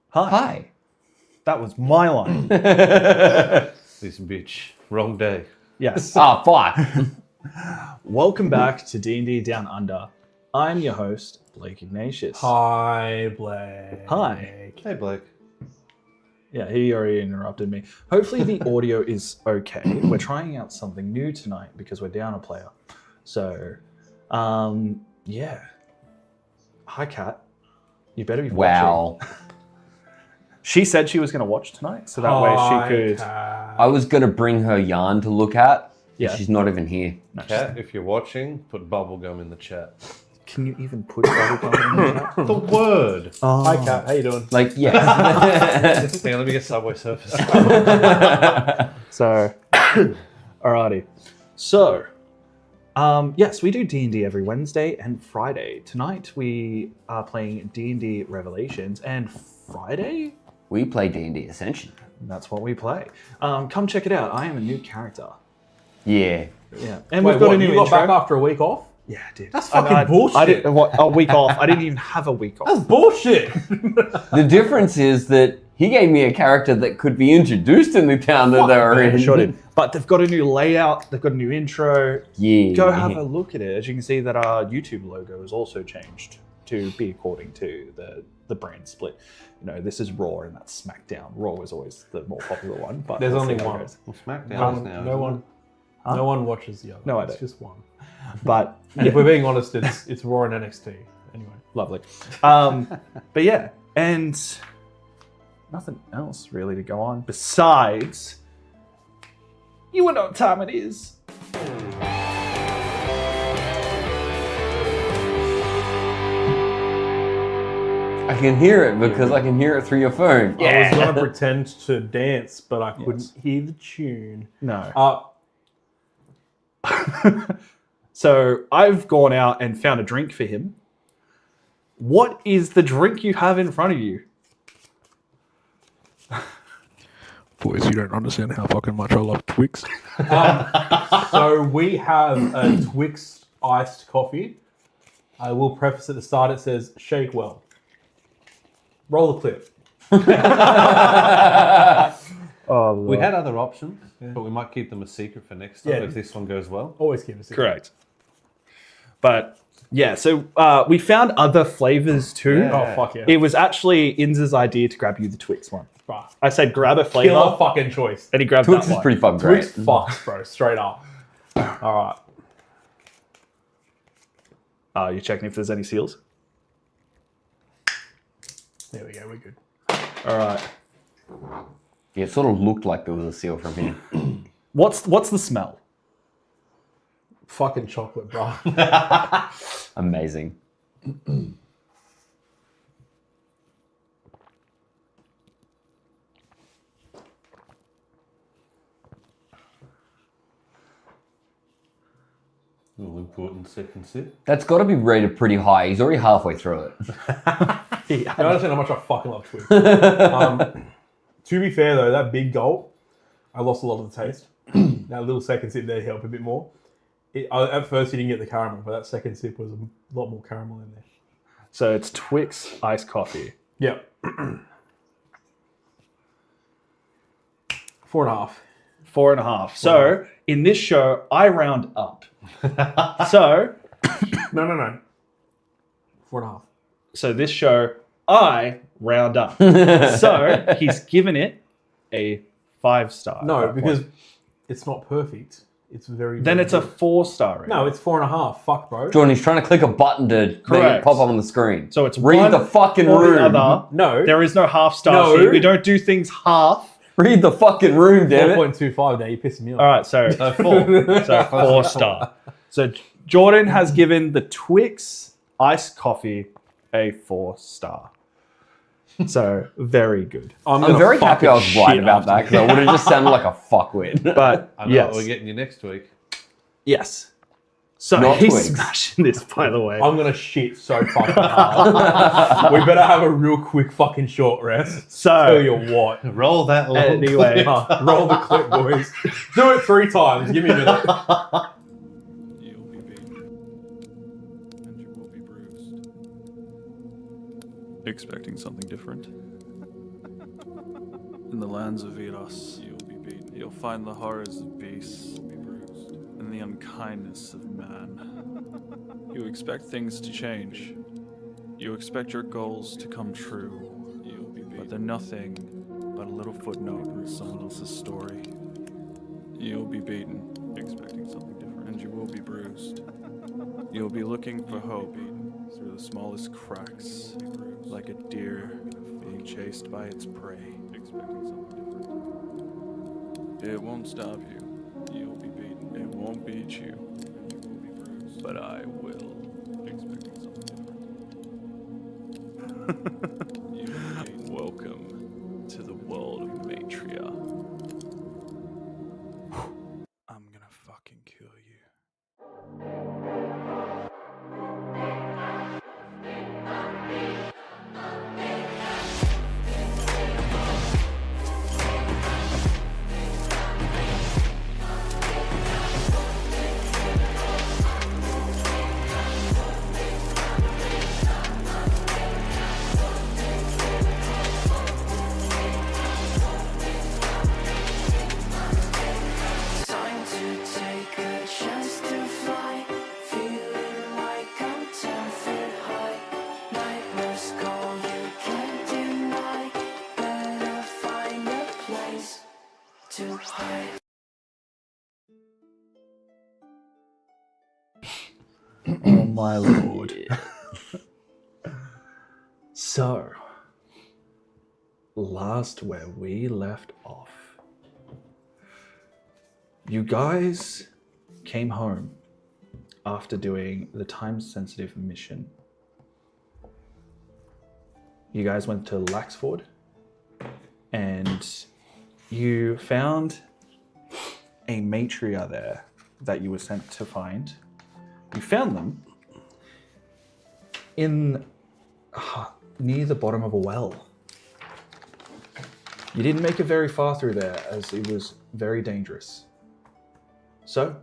Hi. That was my line. This bitch. Wrong day. Yes. Fuck. Welcome back to D&D Down Under. I'm your host, Blake Ignatius. Hi, Blake. Hi. Hey, Blake. Yeah, he already interrupted me. Hopefully the audio is okay. We're trying out something new tonight because we're down a player. So, yeah. Hi, Kat. You better be watching. Wow. She said she was going to watch tonight, so that way she could... I was going to bring her yarn to look at. Yeah. She's not even here. No, Kat, if you're watching, put bubblegum in the chat. Can you even put bubblegum in the chat? The word. Oh. Hi, Kat. How you doing? Like, yes. Hang on, let me get Subway Surfers. So, alrighty. So, yes, we do D&D every Wednesday and Friday. Tonight we are playing D&D Revelations, and Friday, We play D&D Ascension. that's what we play. Come check it out. I am a new character. Yeah. Yeah, and Wait, we've got what, a new you got intro. back after a week off? Yeah, I did. That's fucking bullshit. I didn't, what, a week off. I didn't even have a week off. That's bullshit. The difference is that he gave me a character that could be introduced in the town that they were in. Sure did. But they've got a new layout. They've got a new intro. Yeah. Go have a look at it. As you can see, that our YouTube logo has also changed to be according to the brand split. You know, this is Raw and that's SmackDown. Raw is always the more popular one, but There's that's only the one. logos. Well, SmackDown is now. No one. Huh? No one watches the other. No, I It's don't. just one. But And if we're being honest, it's Raw and NXT. Anyway. lovely. But yeah, and nothing else really to go on besides you know what time it is. I can hear it because I can hear it through your phone. I was going to pretend to dance, but I couldn't hear the tune. No. So I've gone out and found a drink for him. What is the drink you have in front of you? Boys, you don't understand how fucking much I love Twix. So we have a Twix iced coffee. I will preface at the start, it says, shake well. Roll the clip. Oh, We had other options, but we might keep them a secret for next time Yeah. if this one goes well. Always keep it secret. correct. But yeah, so we found other flavors too. Yeah. Oh, fuck yeah. It was actually Inz's idea to grab you the Twix one. Bruh. I said grab a Killer flavor, fucking choice. and he grabbed Twix that is one. pretty fucking great. Twix fucks, bro. Straight up. All right. You're checking if there's any seals? There we go. We're good. All right. Yeah, it sort of looked like there was a seal from here. What's the smell? Fucking chocolate, bro. Amazing. All important second sip. That's got to be rated pretty high. He's already halfway through it. You don't understand how much I fucking love Twix. To be fair, though, that big gulp, I lost a lot of the taste. That little second sip there helped a bit more. At first, you didn't get the caramel, but that second sip was a lot more caramel in there. So it's Twix iced coffee. Yeah. 4.5. 4.5. So in this show, I round up. So No. 4.5. so this show, I round up. So he's given it a 5-star. at No, that because point. it's not perfect. It's very. Then very it's a good. 4-star rating. No, it's 4.5. Fuck, bro. Jordan, he's trying to click a button to make it Correct. pop up on the screen. So it's Read one the fucking or the room. other. No. There is no half-star No. sheet. We don't do things half. Read the fucking room, damn it. 4.25 there. You're pissing me off. All right, so So 4. so 4-star. So Jordan has given the Twix iced coffee a 4-star. So very good. I'm gonna very happy I was fucking right shit about after that because I would have just sounded like a fuckwit. But I know yes, what we're getting you next week. yes. So Not he's Twix. smashing this, by the way. I'm gonna shit so fucking hard. We better have a real quick fucking short rest. Tell So you what. Roll that long. anyway, Roll the clip, boys. Do it 3 times. Give me a minute. You'll be beaten, and you will be bruised. Expecting something different? In the lands of Viras, you'll be beaten. You'll find the horrors of beasts, you'll be bruised, and the unkindness of man. You expect things to change. You expect your goals to come true. You'll be beaten. But they're nothing but a little footnote in someone else's story. You'll be beaten, expecting something different, and you will be bruised. You'll be looking for hope through the smallest cracks, like a deer being chased by its prey, expecting something different. It won't stop you. You'll be beaten. It won't beat you. And you will be bruised. But I will, expecting something different. You'll be beaten. Welcome to the world of Matria. I'm gonna fucking kill you. Time to take a chance to fly, feeling like I'm 10 feet high. Nightmares call, you can't deny. Better find a place to hide. oh my lord. So, last where we left off, you guys came home after doing the time-sensitive mission. You guys went to Laxford, and you found a matria there that you were sent to find. You found them in near the bottom of a well. You didn't make it very far through there as it was very dangerous. So,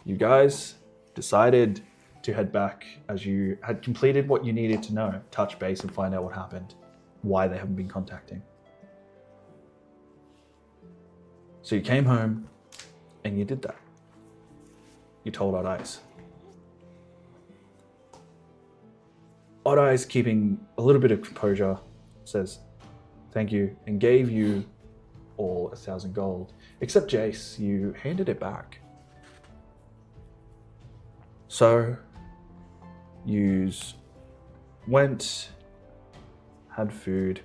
you guys decided to head back as you had completed what you needed to know, touch base and find out what happened, why they haven't been contacting. So you came home and you did that. You told Odd Eyes. Odd Eyes, keeping a little bit of composure, says thank you and gave you all 1,000 gold. Except Jace, you handed it back. So, you went, had food.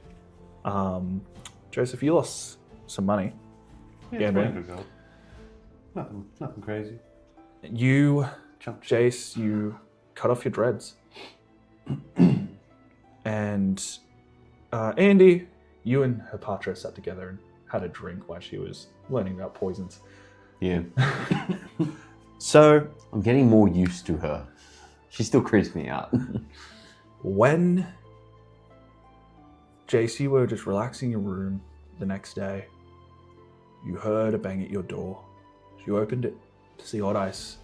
Joseph, you lost some money. Yeah, man. 300 gold. Nothing crazy. You, Chunk. Jace, you cut off your dreads. And Andy, you and Hepatra sat together and had a drink while she was learning about poisons. Yeah. So, I'm getting more used to her. She still creeps me out. when Jace, you were just relaxing in your room the next day, you heard a bang at your door. You opened it to see Odd Eyes.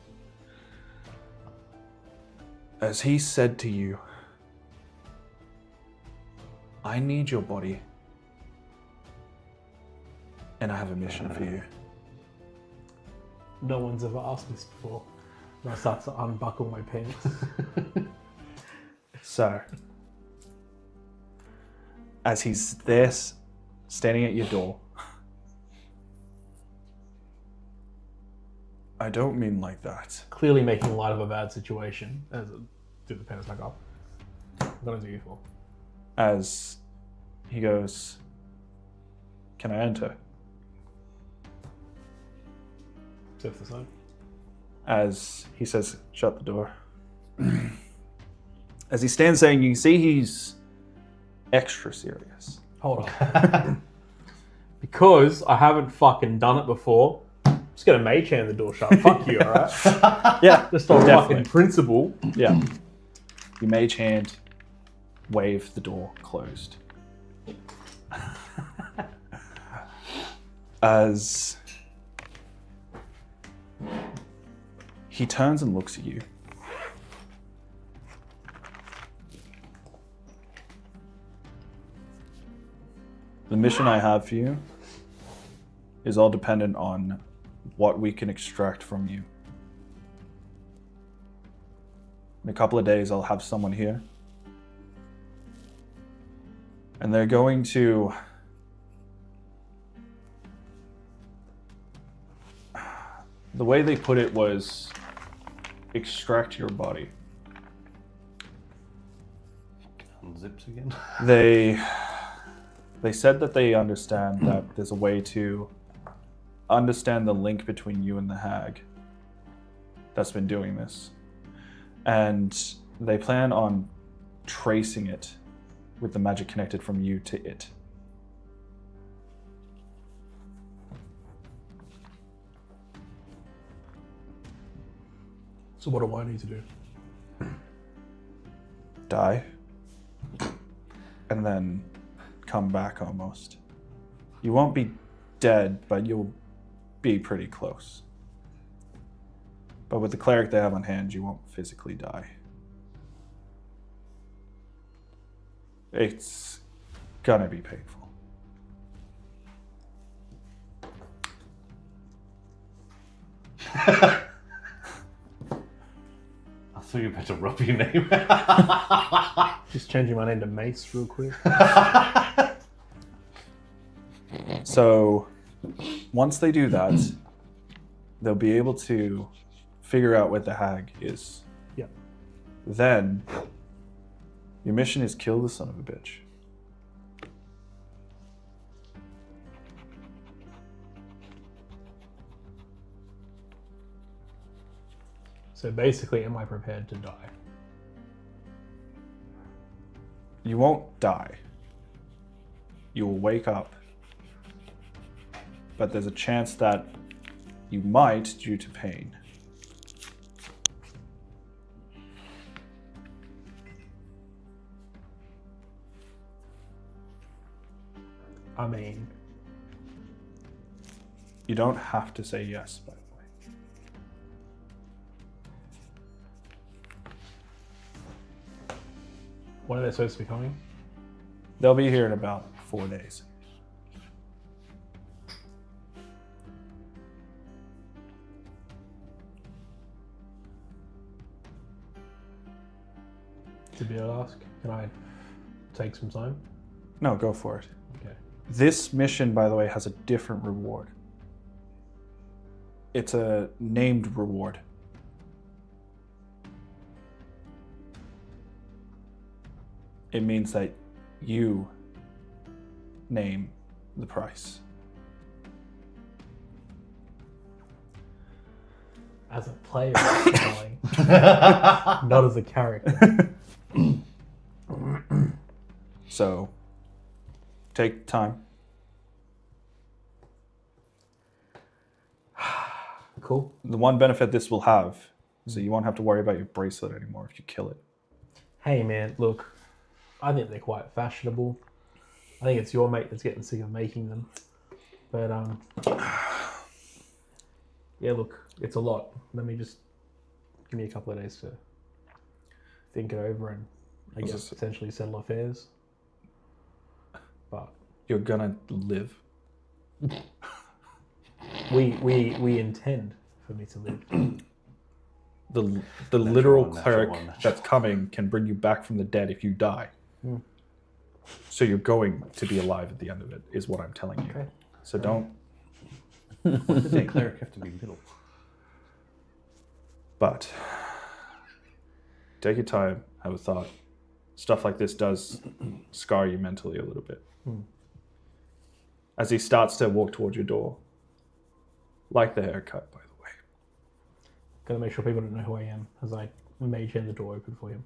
As he said to you, I need your body, and I have a mission for you. No one's ever asked this before. And I start to unbuckle my pants. So, as he's there standing at your door, I don't mean like that. Clearly making light of a bad situation. As a, do the pants back up. I'm gonna do you for. As he goes, Can I enter? Except for the sign. As he says, shut the door. As he stands saying, you can see he's extra serious. Hold on. Because I haven't fucking done it before, I'm just gonna mage hand the door shut. Fuck you, alright? Yeah, Just on definitely. fucking principle. Yeah. You mage hand, wave the door closed. As he turns and looks at you. The mission I have for you is all dependent on what we can extract from you. In a couple of days, I'll have someone here. And they're going to... The way they put it was extract your body. Unzips again. They said that they understand that there's a way to understand the link between you and the hag that's been doing this. And they plan on tracing it with the magic connected from you to it. So what do I need to do? Die. And then come back almost. You won't be dead, but you'll be pretty close. But with the cleric they have on hand, you won't physically die. It's gonna be painful. I thought you were about to rub your name. Just changing my name to Mace real quick. So once they do that, they'll be able to figure out what the hag is. Yep. Then your mission is kill the son of a bitch. So basically, am I prepared to die? You won't die. You will wake up. But there's a chance that you might due to pain. I mean, You don't have to say yes, by the way. when are they supposed to be coming? They'll be here in about 4 days. To be able to ask, can I take some time? No, go for it. Okay. This mission, by the way, has a different reward. It's a named reward. It means that you name the price. As a player, not as a character. So, take time. Cool. The one benefit this will have is that you won't have to worry about your bracelet anymore if you kill it. Hey man, look, I think they're quite fashionable. I think it's your mate that's getting sick of making them. But yeah, look, it's a lot. Let me just give me a couple of days to think it over and I guess potentially settle affairs. But You're gonna live. we intend for me to live. The literal one, natural cleric one, natural that's coming can bring you back from the dead if you die. So you're going to be alive at the end of it, is what I'm telling you. Okay. So don't. Why did the cleric have to be middle? But take your time, have a thought. Stuff like this does scar you mentally a little bit. as he starts to walk towards your door. Like the haircut, by the way. Gotta make sure people don't know who I am as I mage hand the door open for him.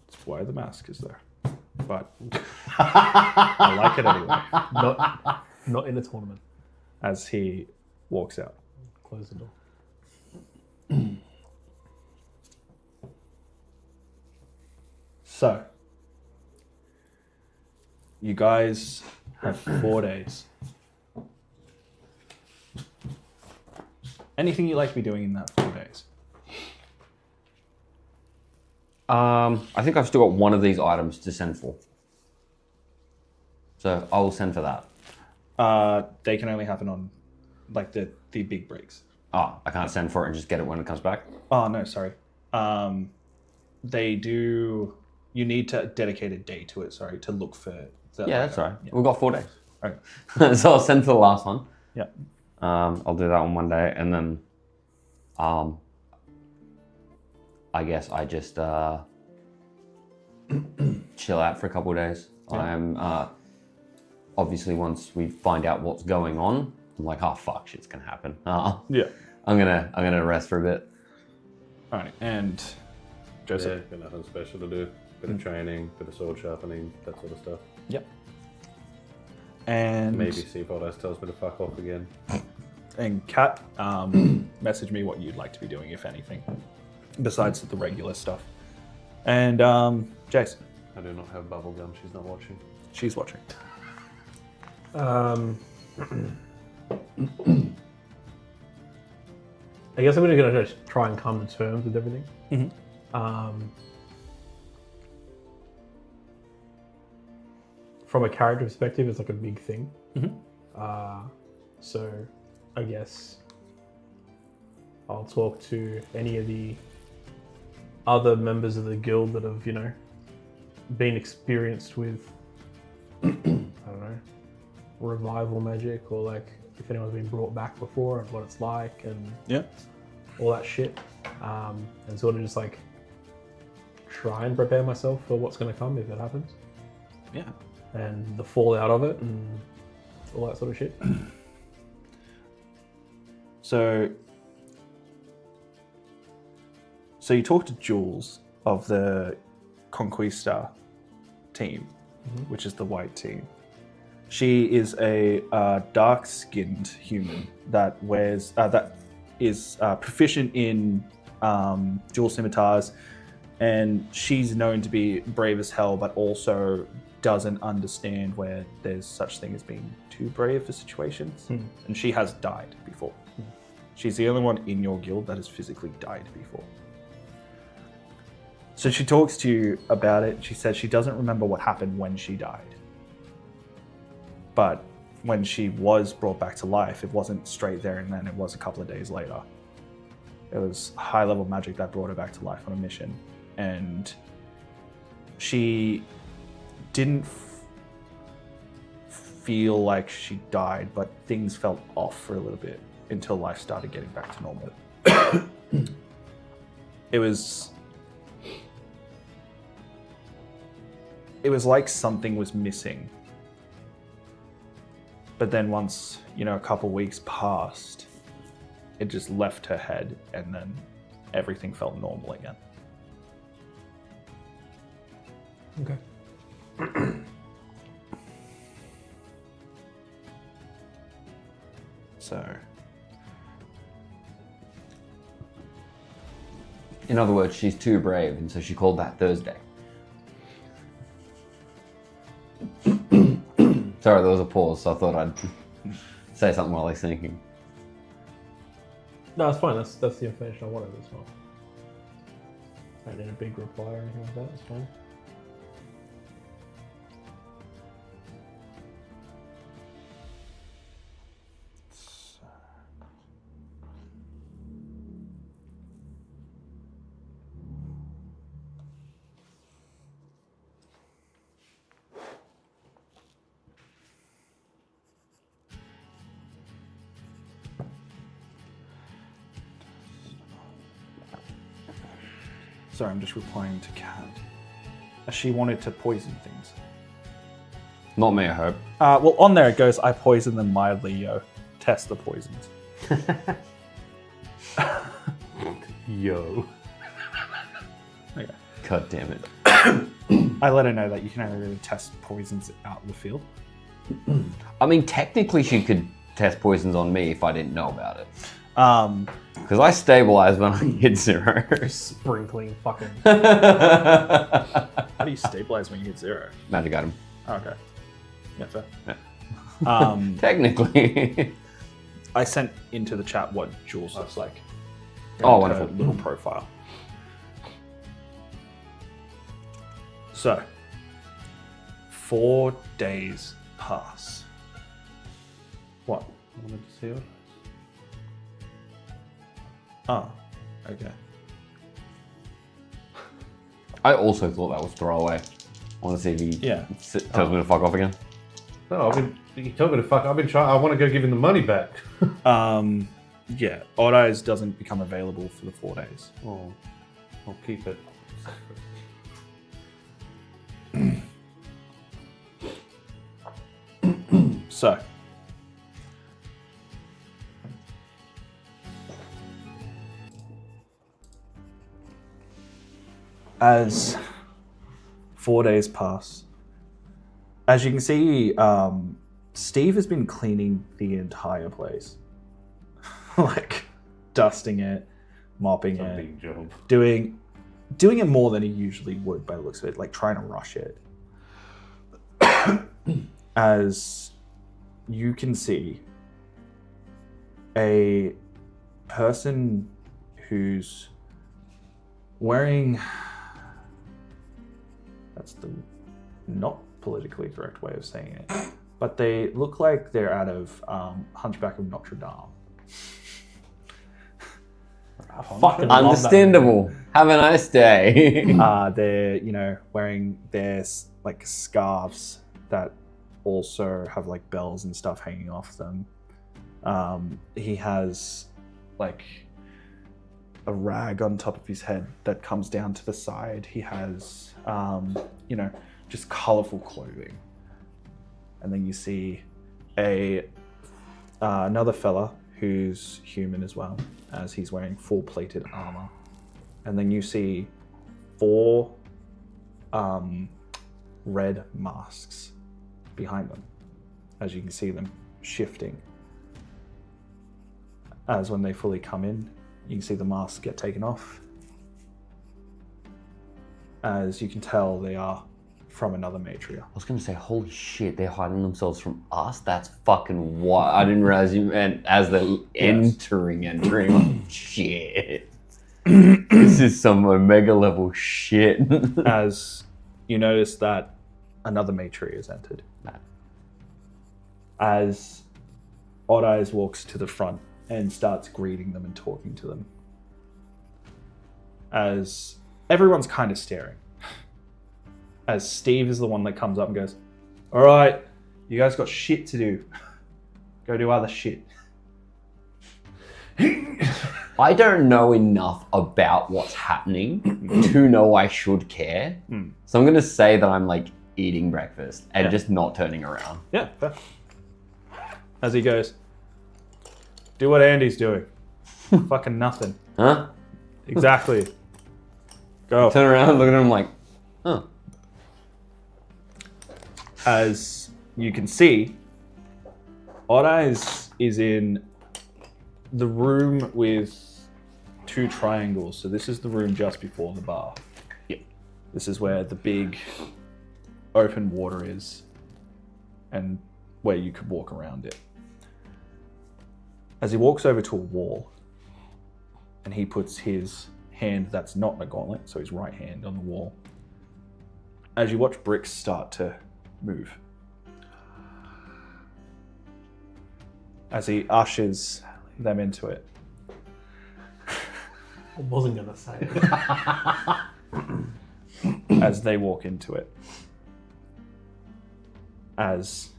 That's why the mask is there. But I like it anyway. Not in a tournament. As he walks out. Close the door. So, you guys have 4 days. Anything you'd like to be doing in that 4 days? I think I've still got one of these items to send for. So I will send for that. They can only happen on like the big breaks. Oh, I can't send for it and just get it when it comes back? Oh, no, sorry. They do... You need to dedicate a day to it, sorry, to look for the... Yeah, that's all right. Yeah. We've got 4 days. Okay. So I'll send for the last one. Yeah. I'll do that on one day, and then I guess I just chill out for a couple of days. Yeah. I'm obviously once we find out what's going on, I'm like, oh fuck, shit's gonna happen. Yeah. I'm gonna rest for a bit. All right, and Joseph. Yeah, got nothing special to do. Bit of training, bit of sword sharpening, that sort of stuff. Yep. And Maybe see if Odas tells me to fuck off again. And Kat, message me what you'd like to be doing, if anything, besides the regular stuff. And Jace, I do not have bubblegum, she's not watching. she's watching. I guess I'm gonna just try and come to terms with everything. Mm-hmm. From a character perspective, it's like a big thing. Mm-hmm. So I guess I'll talk to any of the other members of the guild that have, been experienced with, I don't know, revival magic, or like if anyone's been brought back before and what it's like and Yeah. all that shit. And sort of just like try and prepare myself for what's going to come if it happens. Yeah. And the fallout of it and all that sort of shit. So you talk to Jules of the Conquista team, which is the white team. She is a dark-skinned human that wears that is proficient in dual scimitars, and she's known to be brave as hell, but also doesn't understand where there's such thing as being too brave for situations. And she has died before. She's the only one in your guild that has physically died before. So she talks to you about it. She says she doesn't remember what happened when she died. But when she was brought back to life, it wasn't straight there and then, it was a couple of days later. It was high-level magic that brought her back to life on a mission. And she didn't feel like she died, but things felt off for a little bit until life started getting back to normal. It was like something was missing. But then once, a couple weeks passed, it just left her head, and then everything felt normal again. Okay. So, In other words, she's too brave, and so she called that Thursday. Sorry, there was a pause, so I thought I'd say something while he's thinking. No, it's fine. That's the information I wanted as well. I didn't a big reply or anything like that. It's fine. sorry, I'm just replying to Kat. She wanted to poison things. Not me, I hope. Well, on there it goes, I poison them mildly, yo. Test the poisons. Yo. Okay. God damn it. I let her know that you can only really test poisons out in the field. I mean, technically she could test poisons on me if I didn't know about it. Because I stabilize when I hit 0. Sprinkling fucking. How do you stabilize when you hit 0? Magic item. Oh, okay. Yeah, fair. Yeah. Technically. I sent into the chat what Jules looks like. Oh, And wonderful. her little profile. So, 4 days pass. What? I wanted to see it. Oh, okay. I also thought that was throwaway. I want to see if he tells me to fuck off again. No, you told me to fuck. I've been trying. I want to go give him the money back. Yeah, Odd Eyes doesn't become available for the 4 days. Oh, I'll keep it. So, as 4 days pass, as you can see, Steve has been cleaning the entire place. Like, dusting it, mopping It's a it, big job. doing it more than he usually would by the looks of it, like trying to rush it. As you can see, a person who's wearing, that's the not politically correct way of saying it, but they look like they're out of Hunchback of Notre Dame. Fucking love that Understandable. Have a nice day. They're, wearing their like scarves that also have like bells and stuff hanging off them. He has like a rag on top of his head that comes down to the side. He has, just colorful clothing. And then you see another fella who's human as well, as he's wearing full plated armor. And then you see 4 red masks behind them, as you can see them shifting. As when they fully come in, you can see the masks get taken off. As you can tell, they are from another matriarch. I was going to say, holy shit, they're hiding themselves from us? That's fucking wild. I didn't realize you meant as they're entering. Oh, shit. This is some Omega level shit. As you notice that another matriarch has entered. As Odd Eyes walks to the front and starts greeting them and talking to them. As everyone's kind of staring. As Steve is the one that comes up and goes, "All right, you guys got shit to do. Go do other shit." I don't know enough about what's happening to know I should care. So I'm going to say that I'm like eating breakfast and just not turning around. Yeah, fair. As he goes, "Do what Andy's doing. Fucking nothing." Huh? Exactly. Go. Turn around and look at him like, huh. As you can see, Odd Eyes is in the room with 2 triangles. So this is the room just before the bar. Yep. This is where the big open water is and where you could walk around it. As he walks over to a wall and he puts his hand that's not in a gauntlet, so his right hand on the wall, as you watch bricks start to move. As he ushers them into it. I wasn't going to say it. As they walk into it. As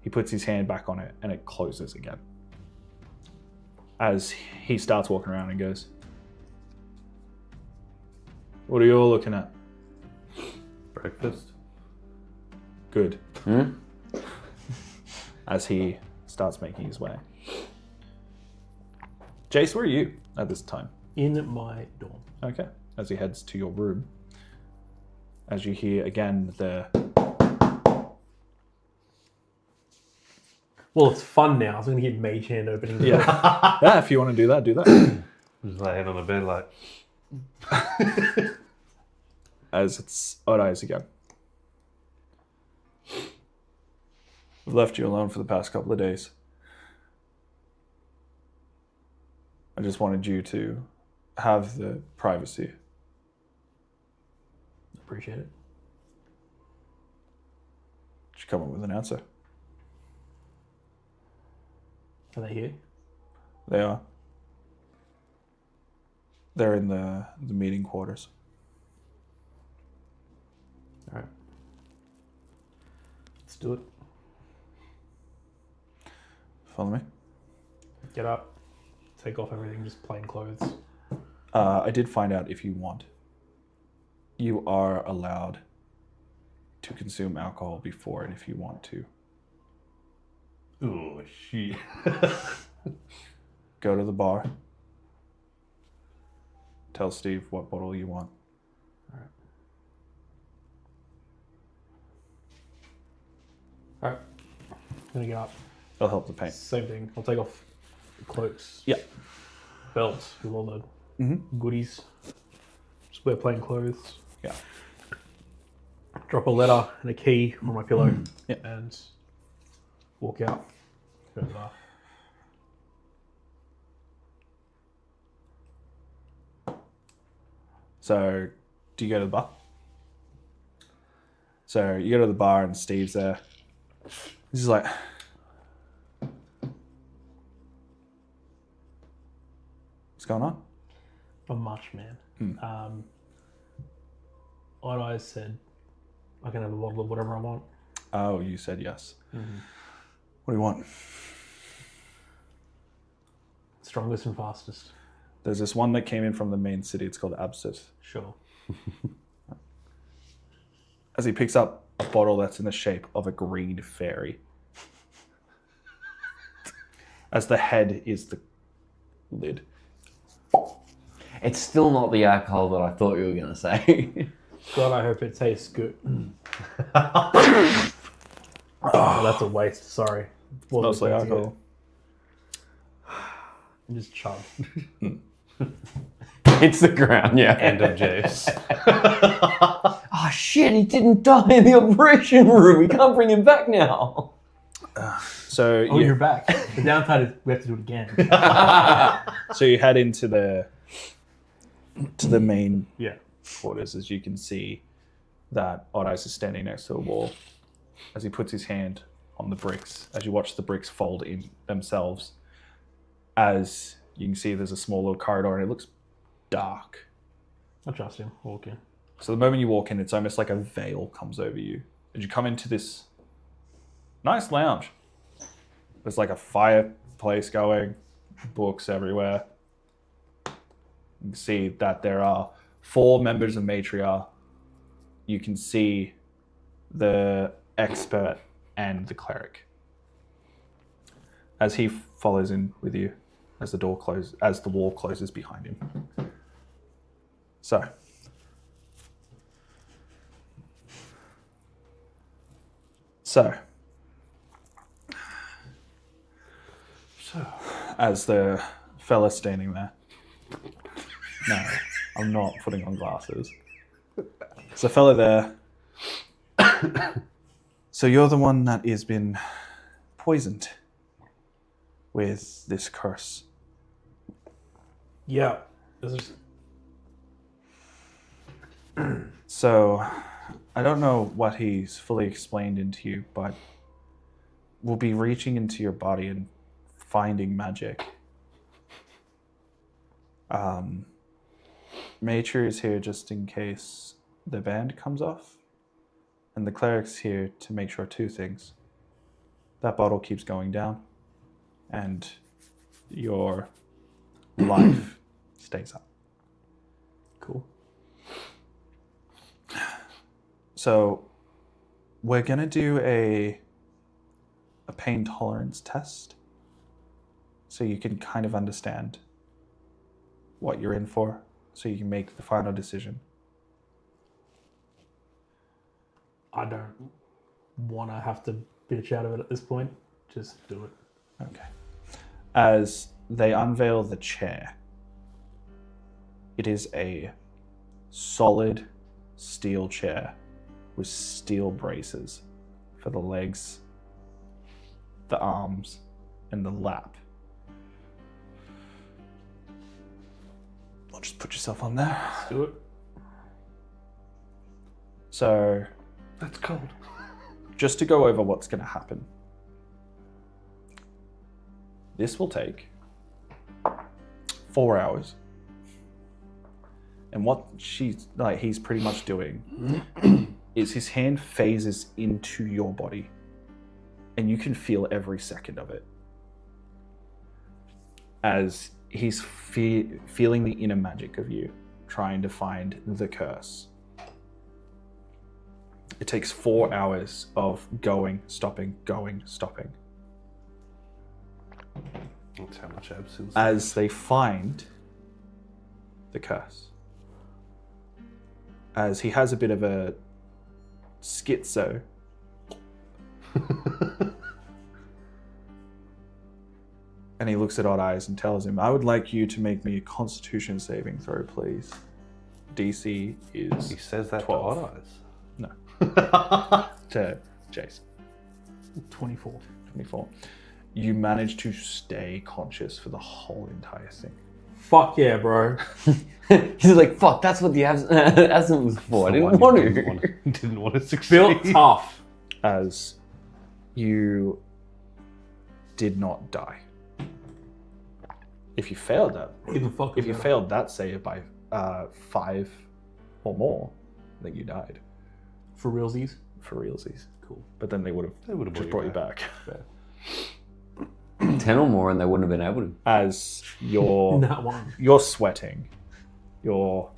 he puts his hand back on it and it closes again. As he starts walking around and goes, "What are you all looking at?" Breakfast. Good. as he starts making his way. Jace, where are you at this time? In my dorm. Okay. As he heads to your room, as you hear again the... Well, it's fun now. I was going to get Mage Hand opening. Yeah. Yeah, if you want to do that, do that. Just laying on the bed like, As it's odd eyes again. We've left you alone for the past couple of days. I just wanted you to have the privacy. Appreciate it. Should come up with an answer. Are they here? They are. They're in the meeting quarters. All right. Let's do it. Follow me? Get up. Take off everything, just plain clothes. I did find out if you want. You are allowed to consume alcohol before it if you want to. oh shit. Go to the bar. Tell Steve what bottle you want. All right. I'm going to get up. It'll help the pain. Same thing. I'll take off the cloaks. Yeah. Belts with all the Mm-hmm. goodies. Just wear plain clothes. Yeah. Drop a letter and a key on my pillow. Yeah. And walk out. Go to the bar. So, do you go to the bar? So, you go to the bar and Steve's there. He's just like... What's going on? Not much, man. Odd Eyes said I can have a bottle of whatever I want. Oh, you said yes. What do you want? Strongest and fastest. There's this one that came in from the main city. It's called Absinthe. Sure. As he picks up a bottle that's in the shape of a green fairy. As the head is the lid. It's still not the alcohol that I thought you were going to say. God, I hope it tastes good. Oh, that's a waste. Sorry. Wasn't Mostly expecting alcohol. it. Just chug. It's the ground, yeah. End of Jace. Oh shit, he didn't die in the operation room. We can't bring him back now. So Oh, you, you're back. The downside is we have to do it again. so you head into the main Yeah. quarters. As you can see that Odd Eyes is standing next to a wall as he puts his hand on the bricks. As you watch the bricks fold in themselves, as you can see there's a small little corridor and it looks dark. I trust him. Walk in. So the moment you walk in, it's almost like a veil comes over you. As you come into this nice lounge, there's like a fireplace going, books everywhere. You can see that there are 4 members of Matriarch. You can see the expert and the cleric. As he follows in with you, as the wall closes behind him. So, as the fella standing there. No, I'm not putting on glasses. There's a fella there. So you're the one that has been poisoned with this curse. Yeah. This is... So I don't know what he's fully explained into you, but we'll be reaching into your body and finding magic. Matriarch is here just in case the band comes off, and the cleric's here to make sure 2 things. That bottle keeps going down, and your life stays up. Cool. So we're gonna do a a pain tolerance test so you can kind of understand what you're in for, so you can make the final decision. I don't want to have to bitch out of it at this point. Just do it. Okay. As they unveil the chair, it is a solid steel chair with steel braces for the legs, the arms, and the lap. I'll just put yourself on there. Let's do it. So, That's cold. just to go over what's going to happen. This will take 4 hours. And what he's pretty much doing is his hand phases into your body. And you can feel every second of it. As he's feeling the inner magic of you, trying to find the curse. It takes 4 hours of going, stopping, going, stopping. That's how much absence. As they find the curse. As he has a bit of a schizo. And he looks at Odd Eyes and tells him, I would like you to make me a constitution saving throw, please. DC is He says that 12. to Odd Eyes. To Jason. 24. 24. You manage to stay conscious for the whole entire thing. Fuck yeah, bro. He's like, fuck, that's what the absent was for. I didn't want to. Didn't want to succeed. Built tough. As you did not die. If you failed that, Even fuck if you failed that save by 5 or more, then you died. For realsies. For realsies. Cool. But then they would have just brought you back. 10 or more and they wouldn't have been able to. As you're That one. you're sweating, you're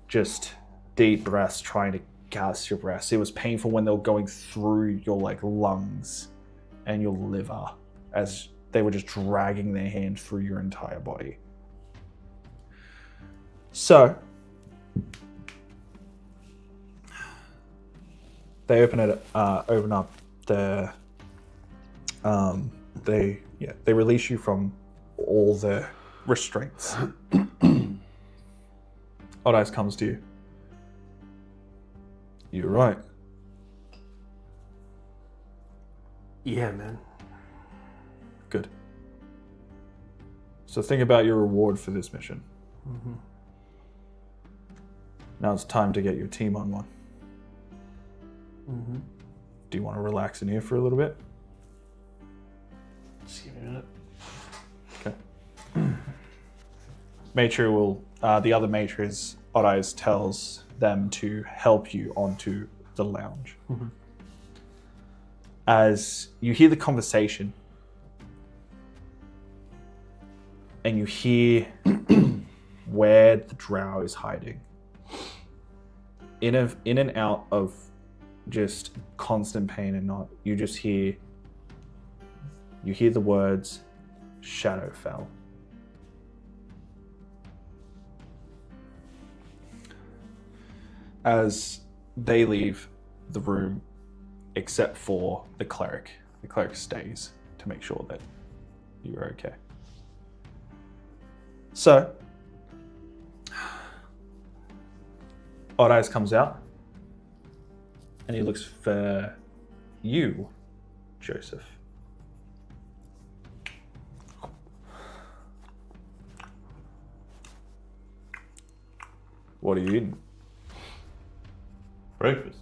just deep breaths trying to gas your breaths. It was painful when they were going through your lungs and your liver as they were just dragging their hand through your entire body. So they open up the they release you from all the restraints. Odd Eyes comes to you. You're right. Yeah, man. Good. So think about your reward for this mission. Mm-hmm. Now it's time to get your team on one. Mm-hmm. Do you want to relax in here for a little bit? Just give me a minute. Okay. Maitre will, the other Maitre is, Odd Eyes tells them to help you onto the lounge. Mm-hmm. As you hear the conversation, and you hear where the drow is hiding. In and out of just constant pain and not, you just hear the words Shadowfell. As they leave the room, except for the cleric. The cleric stays to make sure that you are okay. So, Odd Eyes comes out, and he looks for you, Joseph. What are you eating? Breakfast.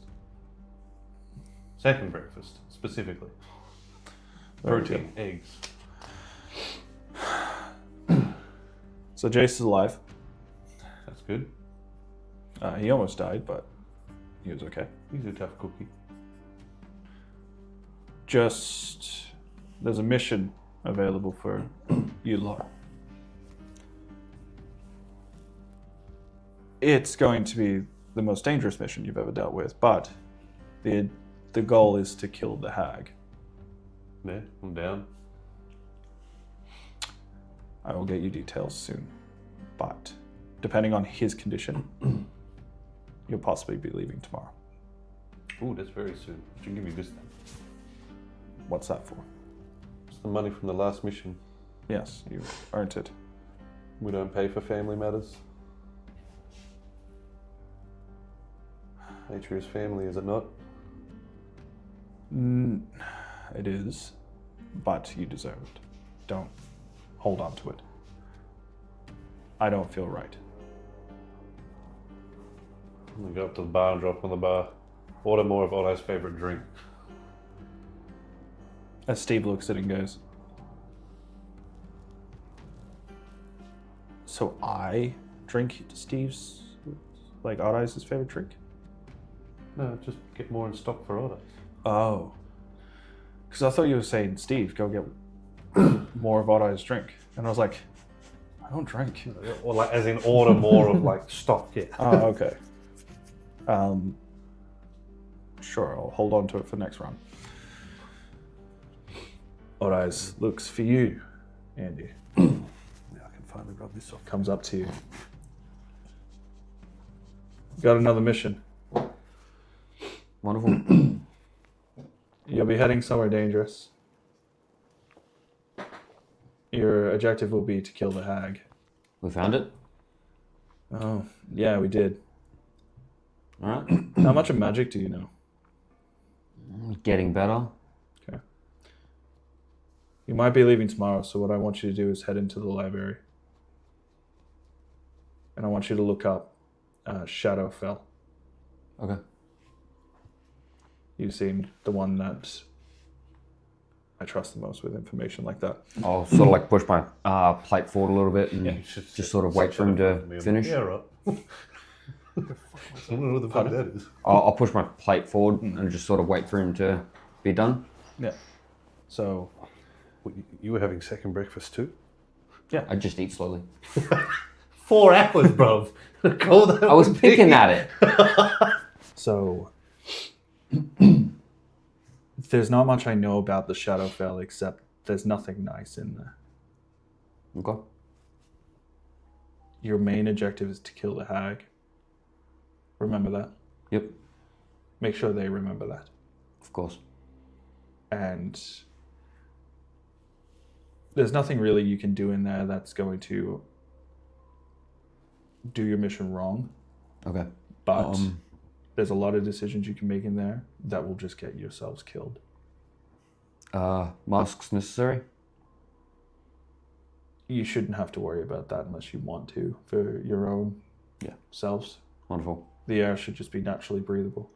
Second breakfast, specifically. Protein, eggs. So Jace is alive. That's good. He almost died, but he was okay. He's a tough cookie. Just, there's a mission available for you lot. It's going to be the most dangerous mission you've ever dealt with, but the goal is to kill the hag. Yeah, I'm down. I will get you details soon. But depending on his condition, you'll possibly be leaving tomorrow. Ooh, that's very soon. I should give you this then. What's that for? It's the money from the last mission. Yes, you earned it. We don't pay for family matters. Nature is family, is it not? It is, but you deserve it. Don't hold on to it. I don't feel right. I'm gonna go up to the bar and drop on the bar. Order more of Otto's favorite drink. As Steve looks at it and goes, so I drink Steve's, like Otto's his favorite drink? No, just get more in stock for Otto. Oh. Because I thought you were saying, Steve, go get more of Otto's drink. And I was like, I don't drink. Or like, as in order more of like stock, yeah. Oh, okay. Sure, I'll hold on to it for next run. Otto's looks for you, Andy. Yeah, I can finally rub this off. Comes up to you. Got another mission. Wonderful. You'll be heading somewhere dangerous. Your objective will be to kill the hag. We found it. Oh, yeah, we did. All right. How much of magic do you know? Getting better. Okay. You might be leaving tomorrow, so what I want you to do is head into the library. And I want you to look up Shadowfell. Okay. You seem the one that I trust the most with information like that. I'll sort of like push my plate forward a little bit and just sort of wait for him to finish. Yeah, right. I don't know what the fuck that is. I'll push my plate forward and just sort of wait for him to be done. Yeah. So, What, you were having second breakfast too? I just eat slowly. 4 hours, bro. I was picking at it. so there's not much I know about the Shadowfell except there's nothing nice in there. Okay. Your main objective is to kill the hag. Remember that. Yep. Make sure they remember that. Of course. And there's nothing really you can do in there that's going to do your mission wrong. Okay. But there's a lot of decisions you can make in there that will just get yourselves killed. Masks necessary? You shouldn't have to worry about that unless you want to for your own selves. Wonderful. The air should just be naturally breathable.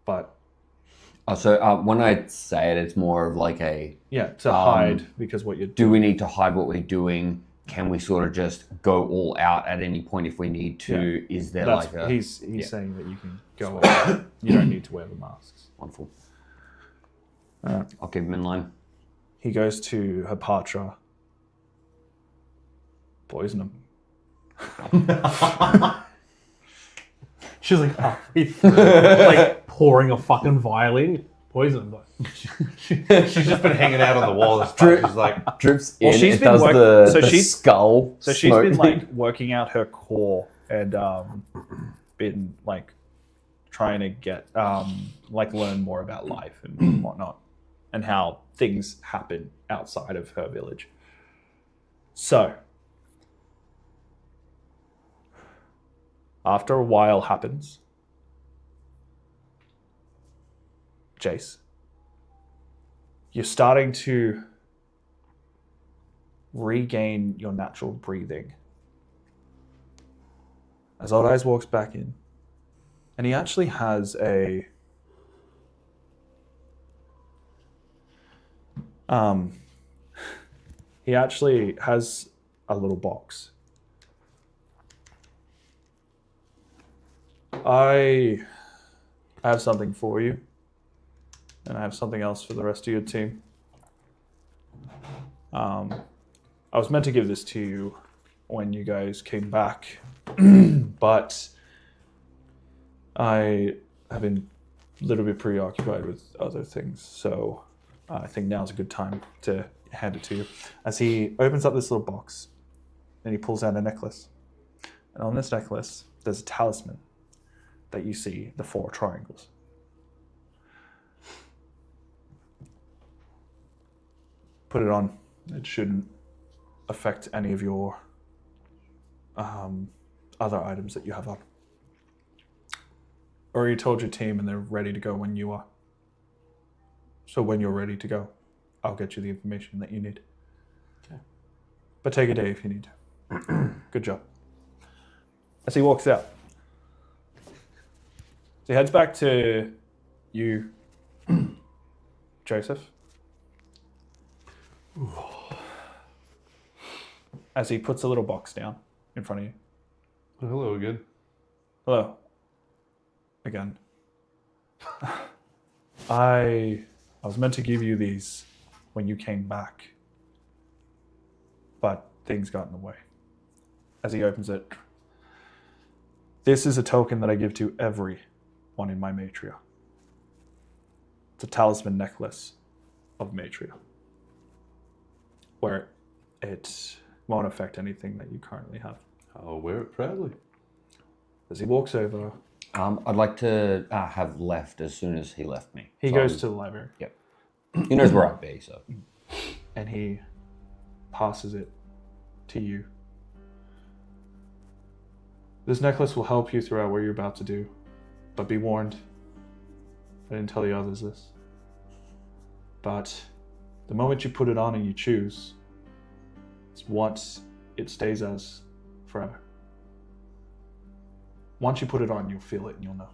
But So when I say it, it's more of like a, to hide because what you're do we need to hide what we're doing? Can we sort of just go all out at any point if we need to? Is there like a... He's saying that you can go out. You don't need to wear the masks. Wonderful. Alright. I'll keep him in line. He goes to Hepatra. Poison him. She's like, like pouring a fucking violin. Poison. She's just been hanging out on the wall. This time. She's like, Drips Well, in, she's it been does work- the, so the she's- skull So she's smoke been thing. like working out her core and been like trying to get like learn more about life and whatnot and how things happen outside of her village. So after a while happens, Jace, you're starting to regain your natural breathing. As Odd Eyes walks back in, and he actually has a he actually has a little box. I have something for you, and I have something else for the rest of your team. I was meant to give this to you when you guys came back, but I have been a little bit preoccupied with other things, so I think now's a good time to hand it to you. As he opens up this little box, and he pulls out a necklace. And on this necklace, there's a talisman that you see the 4 triangles. Put it on. It shouldn't affect any of your other items that you have on. Or you told your team and they're ready to go when you are. So when you're ready to go, I'll get you the information that you need. Okay. But take a day if you need to. Good job. As he walks out, so he heads back to you, Joseph. As he puts a little box down in front of you. Hello again. Hello. Again. I was meant to give you these when you came back, but things got in the way. As he opens it, this is a token that I give to everyone in my matria. It's a talisman necklace of matria, where it won't affect anything that you currently have. I'll wear it proudly. As he walks over, I'd like to have left as soon as he left me. he So goes to the library. Yep. He knows where I'd be, so. And he passes it to you. This necklace will help you throughout what you're about to do, but be warned, I didn't tell the others this, but the moment you put it on and you choose, it's what it stays as forever. Once you put it on, you'll feel it and you'll know.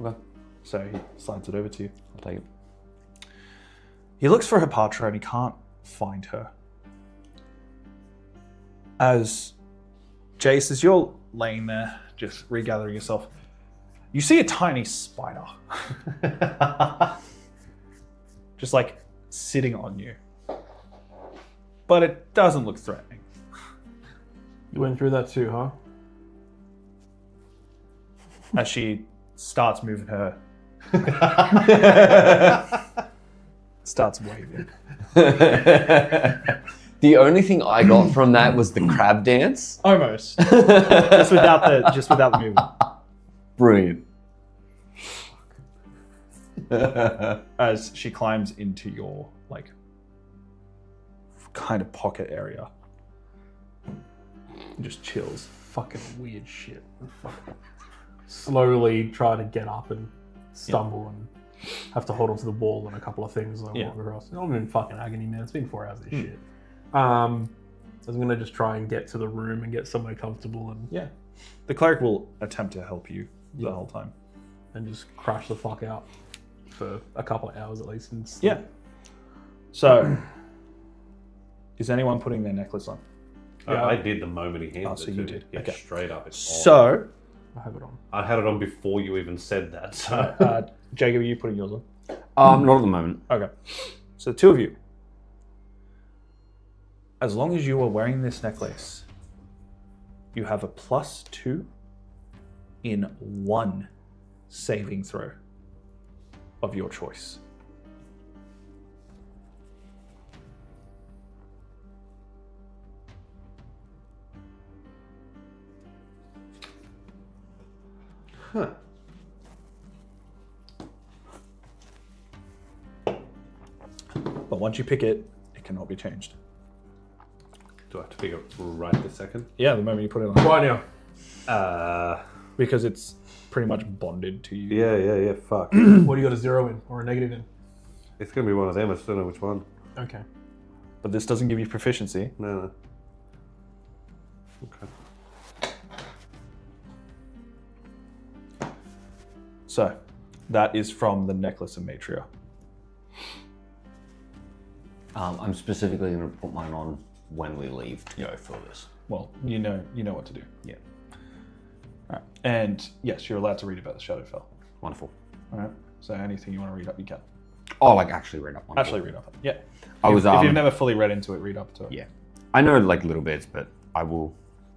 Okay. So he slides it over to you. I'll take it. He looks for Hepatra and he can't find her. As Jace, as you're laying there, just regathering yourself, you see a tiny spider. Just like sitting on you. But it doesn't look threatening. You went through that too, huh? As she starts moving her, starts waving. The only thing I got from that was the crab dance. Almost. just without the movement. Brilliant. As she climbs into your like kind of pocket area. And just chills. Fucking weird shit. Slowly try to get up and stumble and have to hold onto the wall and a couple of things. And walk across. I'm in fucking agony, man. It's been 4 hours of this shit. I'm gonna just try and get to the room and get somewhere comfortable and The cleric will attempt to help you the whole time. and just crash the fuck out for a couple of hours at least. And Yeah. So, is anyone putting their necklace on? I did the moment he handed Oh, so it you to me. did. Yeah, Okay. straight up. It's on. So, I have it on. I had it on before you even said that. So. Jacob, are you putting yours on? Not at the moment. Okay. So, the two of you. As long as you are wearing this necklace, you have a +2 in 1 saving throw of your choice. Huh. But once you pick it, it cannot be changed. Do I have to pick it right this second? Yeah, the moment you put it on. Right now. Because it's pretty much bonded to you. Yeah, fuck. What do you got, a 0 in or a negative in? It's going to be one of them. I just don't know which one. Okay. But this doesn't give you proficiency. No. Okay. So, that is from the Necklace of Matria. I'm specifically going to put mine on when we leave to go for this. Well, you know what to do. Yeah. All right. And yes, you're allowed to read about the Shadowfell. Wonderful. All right. So anything you want to read up, you can. Oh, like actually read up on Actually read up. Yeah. if you've never fully read into it, read up to it. Yeah. I know like little bits, but I will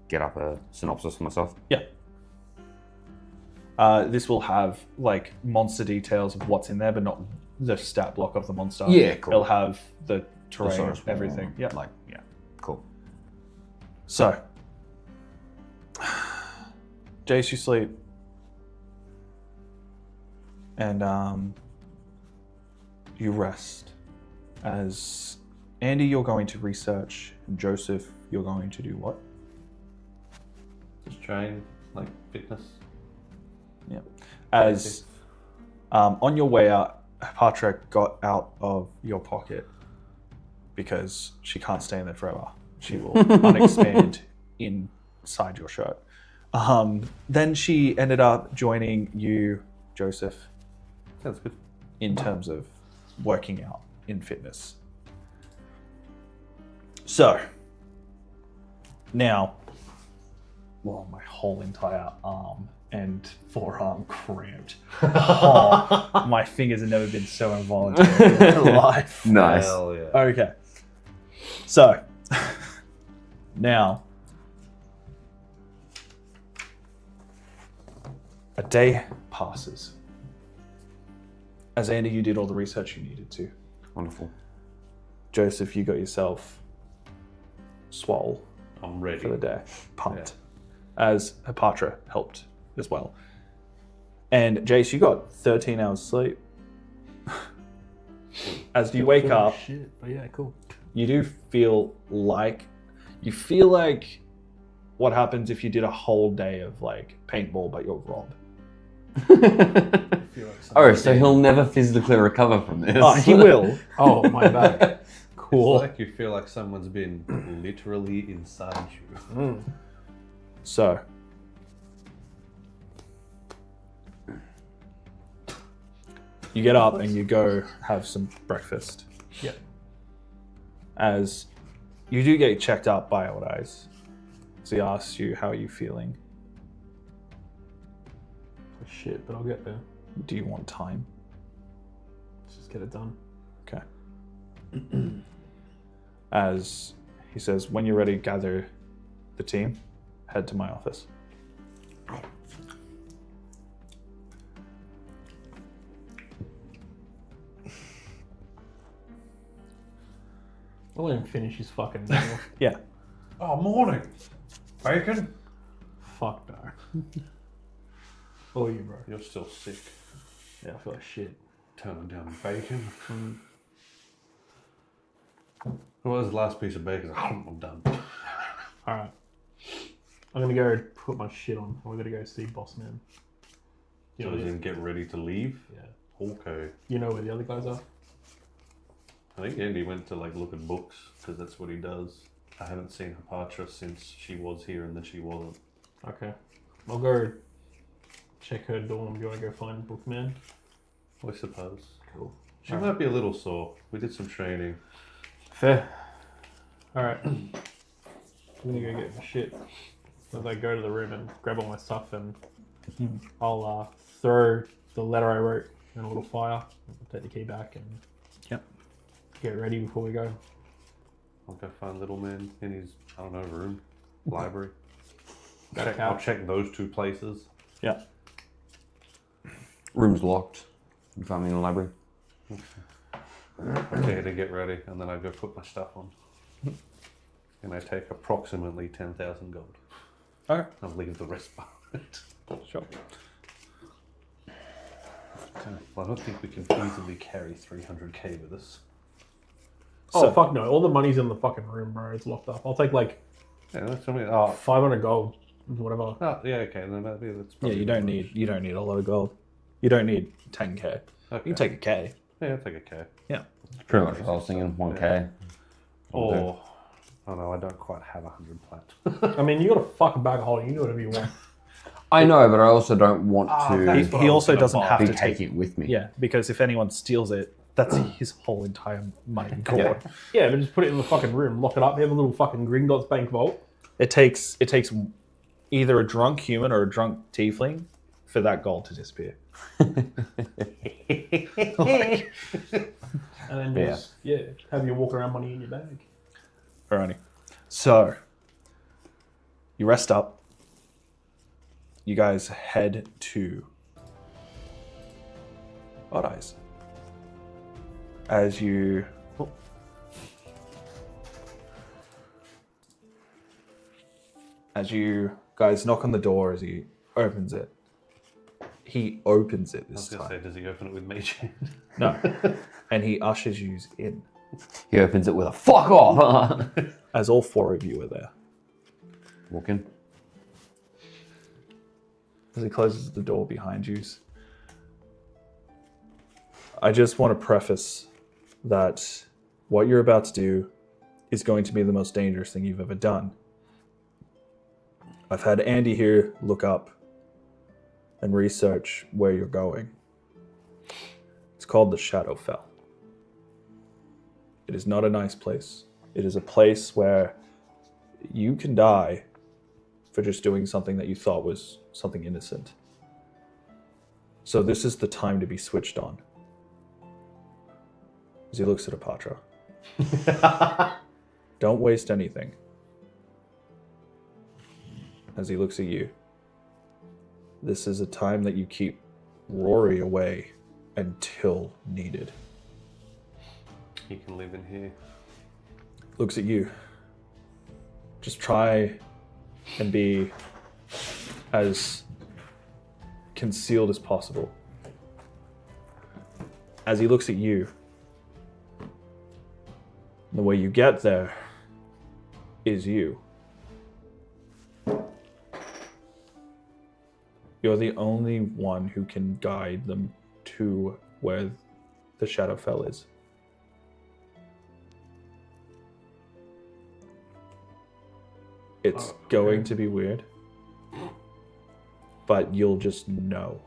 get up a synopsis for myself. Yeah. This will have like monster details of what's in there, but not the stat block of the monster. Yeah, cool. It'll have the terrain, Thesaurus everything. more, Yeah. Like, yeah. Cool. So, Jace, you sleep. And you rest. As Andy, you're going to research. And Joseph, you're going to do what? Just train, like fitness. Yeah. As on your way out, Patra got out of your pocket because she can't stay in there forever. She will unexpand inside your shirt. Then she ended up joining you, Joseph, Sounds good. in terms of working out in fitness. So, now, well, my whole entire arm and forearm cramped. Oh, my fingers have never been so involuntary in my life. Nice. Hell yeah. Okay. So, now, a day passes. As Andy, you did all the research you needed to. Wonderful. Joseph, you got yourself swole I'm ready. for the day, pumped, as Hepatra helped as well. And Jace, you got 13 hours sleep. As you wake up, Shit, but yeah, cool. you do feel like what happens if you did a whole day of like paintball, but you're Rob. Oh, so he'll never physically recover from this. Oh, he will. Oh, my bad. Cool. It's like you feel like someone's been literally inside you. So, you get up and you go have some breakfast. Yeah. As you do get checked out by Old Eyes. So he asks you, how are you feeling? Shit, but I'll get there. Do you want time? Let's just get it done. Okay. As he says, when you're ready, gather the team, head to my office. I'll let him finish his fucking meal. Yeah. Oh, morning. Bacon? Fuck no. Oh, you, bro. You're still sick. Yeah, I feel like shit. Turning down bacon. What was the last piece of bacon? I'm done. Alright. I'm gonna go put my shit on. We're gonna go see Boss Man. You So know, as in get ready to leave? yeah. Okay. You know where the other guys are? I think Andy went to like look at books because that's what he does. I haven't seen Hepatra since she was here and then she wasn't. Okay. I'll go check her dorm. Do you want to go find Bookman? I suppose. Cool. She Alright. might be a little sore. We did some training. Fair. Alright. I'm gonna go get my shit. As I go to the room and grab all my stuff and I'll throw the letter I wrote in a little fire. I'll take the key back and get ready before we go. I'll go find little man in his, I don't know, room, library. Back I'll out. check those two places. Yeah. Room's locked. You find me in the library. Okay, to get ready, and then I go put my stuff on. And I take approximately 10,000 gold. Okay. I'll leave the rest behind. Sure. Well, I don't think we can easily carry 300k with us. Oh, So- fuck no. All the money's in the fucking room, bro. It's locked up. I'll take like Yeah, that's something. Oh, 500 gold. Whatever. oh yeah, okay. Then that's Yeah, probably you don't too need much. you don't need a lot of gold. You don't need 10k. Okay. You can take a k. Yeah, I'll take a K. Yeah. Pretty much what I was thinking. 1K. Or, oh no, I don't quite have 100 plat. I mean, you got a fucking bag of holding. You can do whatever you want. I know, but I also don't want that's to what He I was also gonna doesn't buy. have be to take taking it with me. Yeah, because if anyone steals it, that's his whole entire money gone. Yeah, but just put it in the fucking room, lock it up. You have a little fucking Gringotts Bank vault. It takes either a drunk human or a drunk tiefling for that gold to disappear. And then just, have your walk around money in your bag. Alrighty. So you rest up. You guys head to Odd Eyes. As you guys knock on the door, as he opens it. He opens it I was this going to time. say, does he open it with mage hand? No. And he ushers you in. He opens it with a fuck off. As all four of you are there. Walk in. As he closes the door behind you. I just want to preface that what you're about to do is going to be the most dangerous thing you've ever done. I've had Andy here look up and research where you're going. It's called the Shadowfell. It is not a nice place. It is a place where you can die for just doing something that you thought was something innocent. So this is the time to be switched on. As he looks at Apatra. Don't waste anything. As he looks at you. This is a time that you keep Rory away until needed. He can live in here. Looks at you. Just try and be as concealed as possible. As he looks at you, the way you get there is you. You're the only one who can guide them to where the Shadowfell is. It's going to be weird, but you'll just know.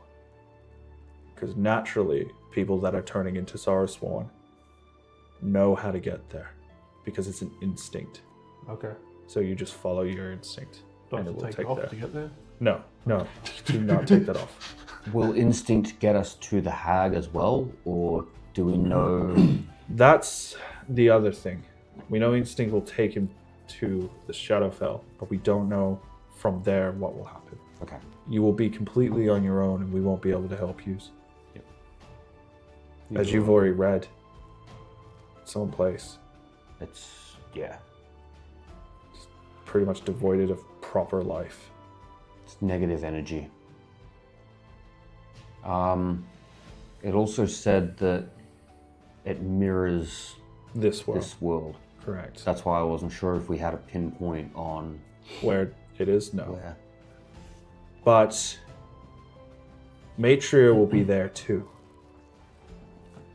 Because naturally, people that are turning into Saraswan know how to get there, because it's an instinct. Okay. So you just follow your instinct, Do I and have it to will take take off there. to get there? No, do not take that off. Will instinct get us to the hag as well, or do we know? That's the other thing. We know instinct will take him to the Shadowfell, but we don't know from there what will happen. Okay. You will be completely on your own, and we won't be able to help you. As you've already read, someplace It's yeah. pretty much devoid of proper life. It's negative energy. It also said that it mirrors This world, this world. correct. That's why I wasn't sure if we had a pinpoint on Where it is, no. where. But Matria will be there too.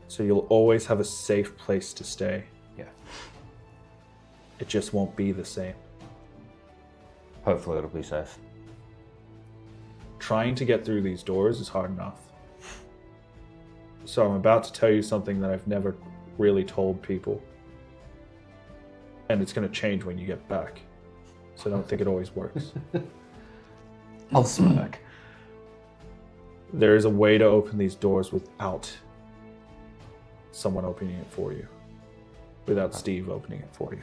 So you'll always have a safe place to stay. Yeah. It just won't be the same. Hopefully it'll be safe. Trying to get through these doors is hard enough. So I'm about to tell you something that I've never really told people. And it's going to change when you get back. So don't think it always works. I'll smirk. There is a way to open these doors without someone opening it for you. Without Steve opening it for you.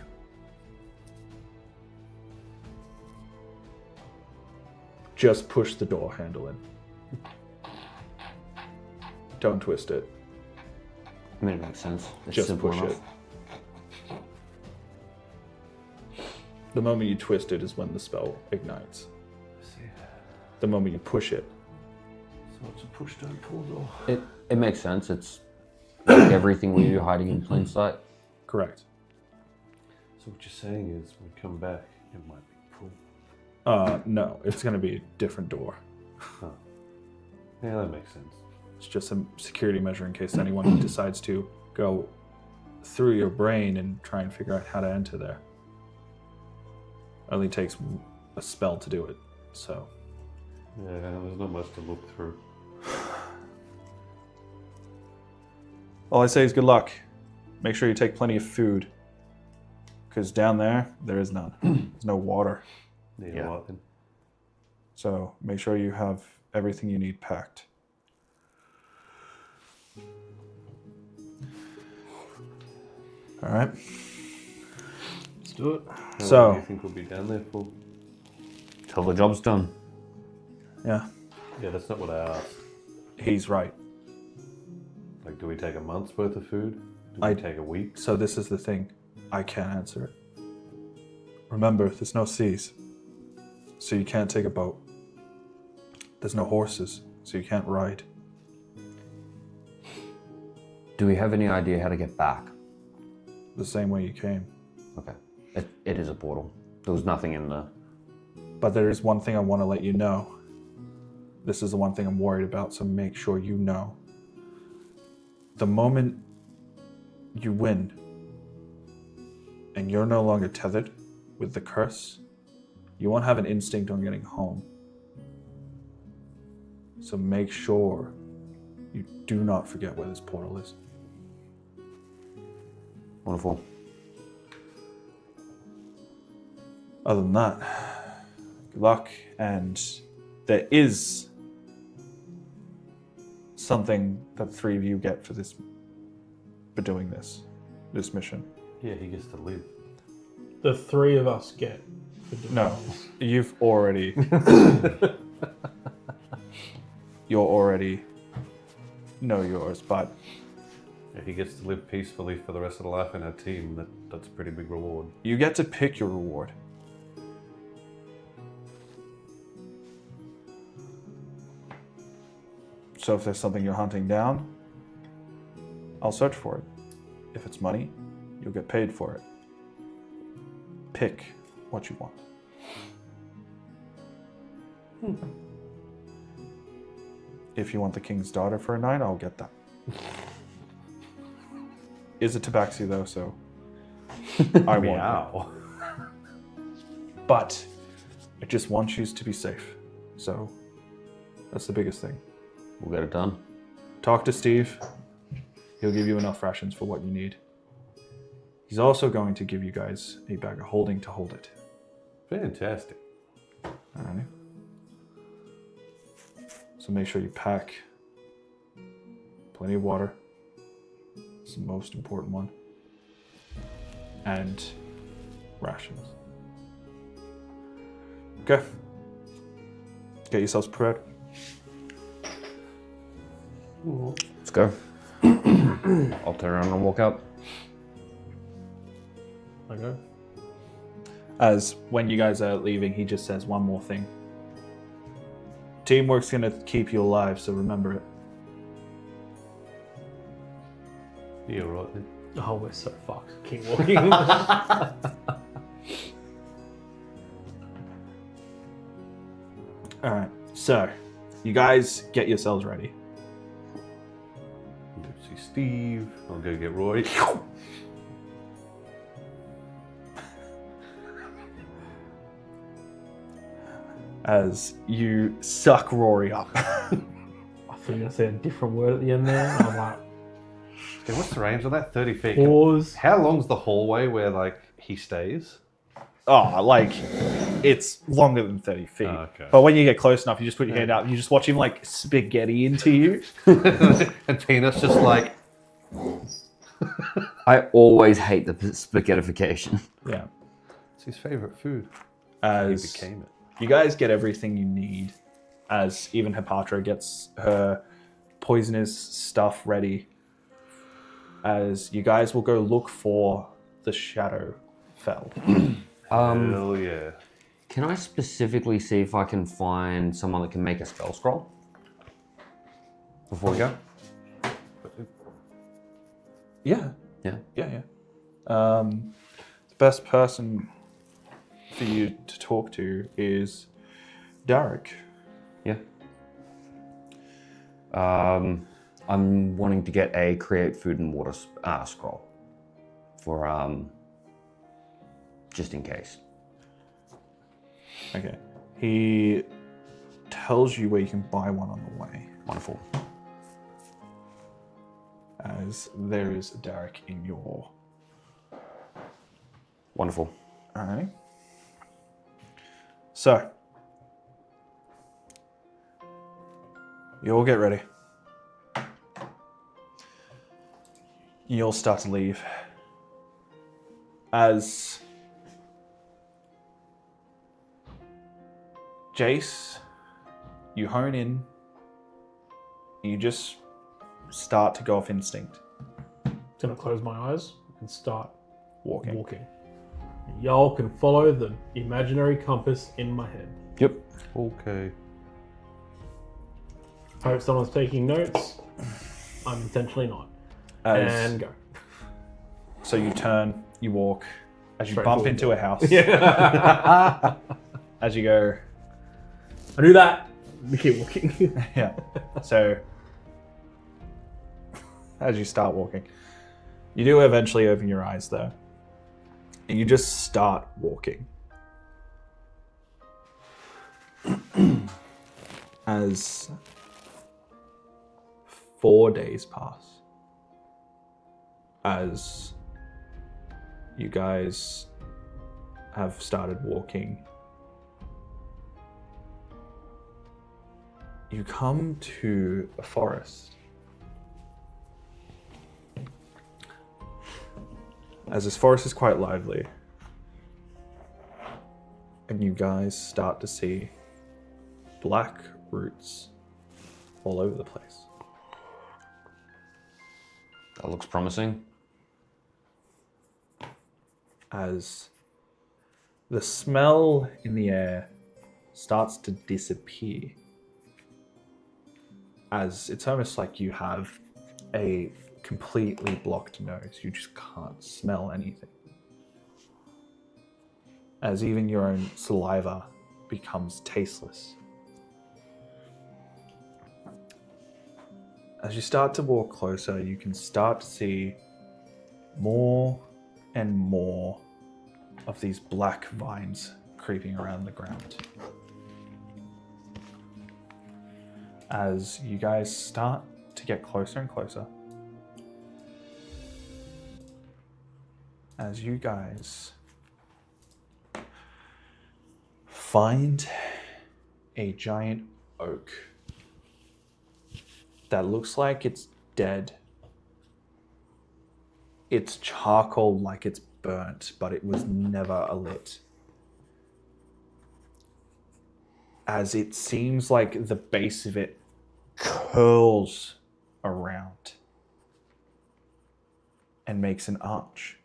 Just push the door handle in. Don't twist it. I mean, it makes sense. It's Just simple push enough. it. The moment you twist it is when the spell ignites. The moment you push it. So it's a push, don't pull door. It makes sense. It's like everything we do hiding in plain sight. Correct. So what you're saying is, when we come back, it might be pulled. No, it's going to be a different door. Yeah, that makes sense. It's just a security measure in case anyone decides to go through your brain and try and figure out how to enter there. Only takes a spell to do it, so. Yeah, there's not much to look through. All I say is good luck. Make sure you take plenty of food. Because down there is none. There's no water. Yeah. What then? So make sure you have everything you need packed. All right. Let's do it. How So- long do you think we'll be down there for? Till the job's done. Yeah, Yeah, that's not what I asked. he's right. Like, do we take a month's worth of food? we take a week? So this is the thing. I can't answer it. Remember, there's no seas, so you can't take a boat. There's no horses, so you can't ride. Do we have any idea how to get back? The same way you came. Okay. It is a portal. There was nothing in the... But there is one thing I want to let you know. This is the one thing I'm worried about, so make sure you know. The moment you win, and you're no longer tethered with the curse, you won't have an instinct on getting home. So make sure you do not forget where this portal is. Wonderful. Other than that, good luck. And there is something that the three of you get for this, for doing this mission. Yeah, he gets to live. The three of us get. No, you've already. You're already know yours, but Yeah, he gets to live peacefully for the rest of the life in our team. That's a pretty big reward. you get to pick your reward. So if there's something you're hunting down, I'll search for it. If it's money, you'll get paid for it. Pick what you want. If you want the king's daughter for a night, I'll get that. Is a tabaxi though, so I won't. Meow. But I just want you to be safe. So that's the biggest thing. We'll get it done. Talk to Steve. He'll give you enough rations for what you need. He's also going to give you guys a bag of holding to hold it. Fantastic. Alright. So make sure you pack plenty of water. It's the most important one. And rations. Okay. Get yourselves prepared. Let's go. I'll turn around and walk out. Okay. As when you guys are leaving, he just says one more thing. Teamwork's gonna keep you alive, so remember it. You're right then. Oh, we're so fucked. Keep walking. Alright, so you guys get yourselves ready. Go see Steve. I'll go get Roy. As you suck Rory up. I thought you were going to say a different word at the end there. I'm like, Hey, what's the range on that? 30 feet. pause. How long's the hallway where like he stays? Oh, like, it's longer than 30 feet. Oh, okay. But when you get close enough, you just put your hand out and you just watch him like spaghetti into you. And Peanut's just like, I always hate the spaghettification. Yeah. it's his favorite food. He As became it. you guys get everything you need, as even Hepatra gets her poisonous stuff ready, as you guys will go look for the Shadow Fell. Hell yeah. Can I specifically see if I can find someone that can make a spell scroll? Before we go? Yeah. Yeah. Yeah. The best person for you to talk to is Derek. Yeah. I'm wanting to get a create food and water scroll for just in case. Okay. He tells you where you can buy one on the way, Wonderful. as there is Derek in your. Wonderful. Alright. So, you all get ready. You'll start to leave. As Jace, you hone in, you just start to go off instinct. gonna close my eyes and start Walking. walking. Y'all can follow the imaginary compass in my head. Yep. Okay. I hope someone's taking notes. I'm intentionally not. And go. So you turn, you walk, as you Straight bump forward. into a house. Yeah. As you go, I do that. We keep walking. yeah. So as you start walking, you do eventually open your eyes though. And you just start walking. As 4 days pass. As you guys have started walking, you come to a forest. As this forest is quite lively, and you guys start to see black roots all over the place. That looks promising. As the smell in the air starts to disappear, as it's almost like you have a completely blocked nose. You just can't smell anything. As even your own saliva becomes tasteless. As you start to walk closer, you can start to see more and more of these black vines creeping around the ground. As you guys start to get closer and closer, as you guys find a giant oak that looks like it's dead. It's charcoal like it's burnt, but it was never lit. As it seems like the base of it curls around and makes an arch.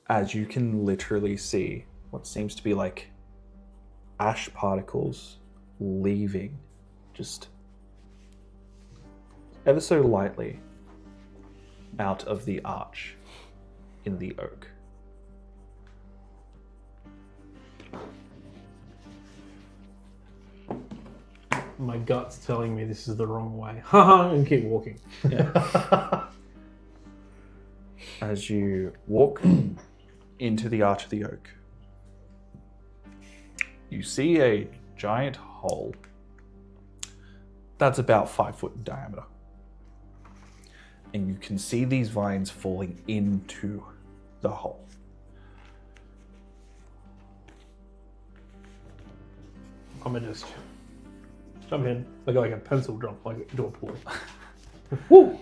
As you can literally see what seems to be like ash particles leaving just ever so lightly out of the arch in the oak. My gut's telling me this is the wrong way. Haha, and keep walking. As you walk into the arch of the oak, you see a giant hole that's about 5 foot in diameter. And you can see these vines falling into the hole. I'm gonna just jump in like a pencil jump, like do a pull. Woo!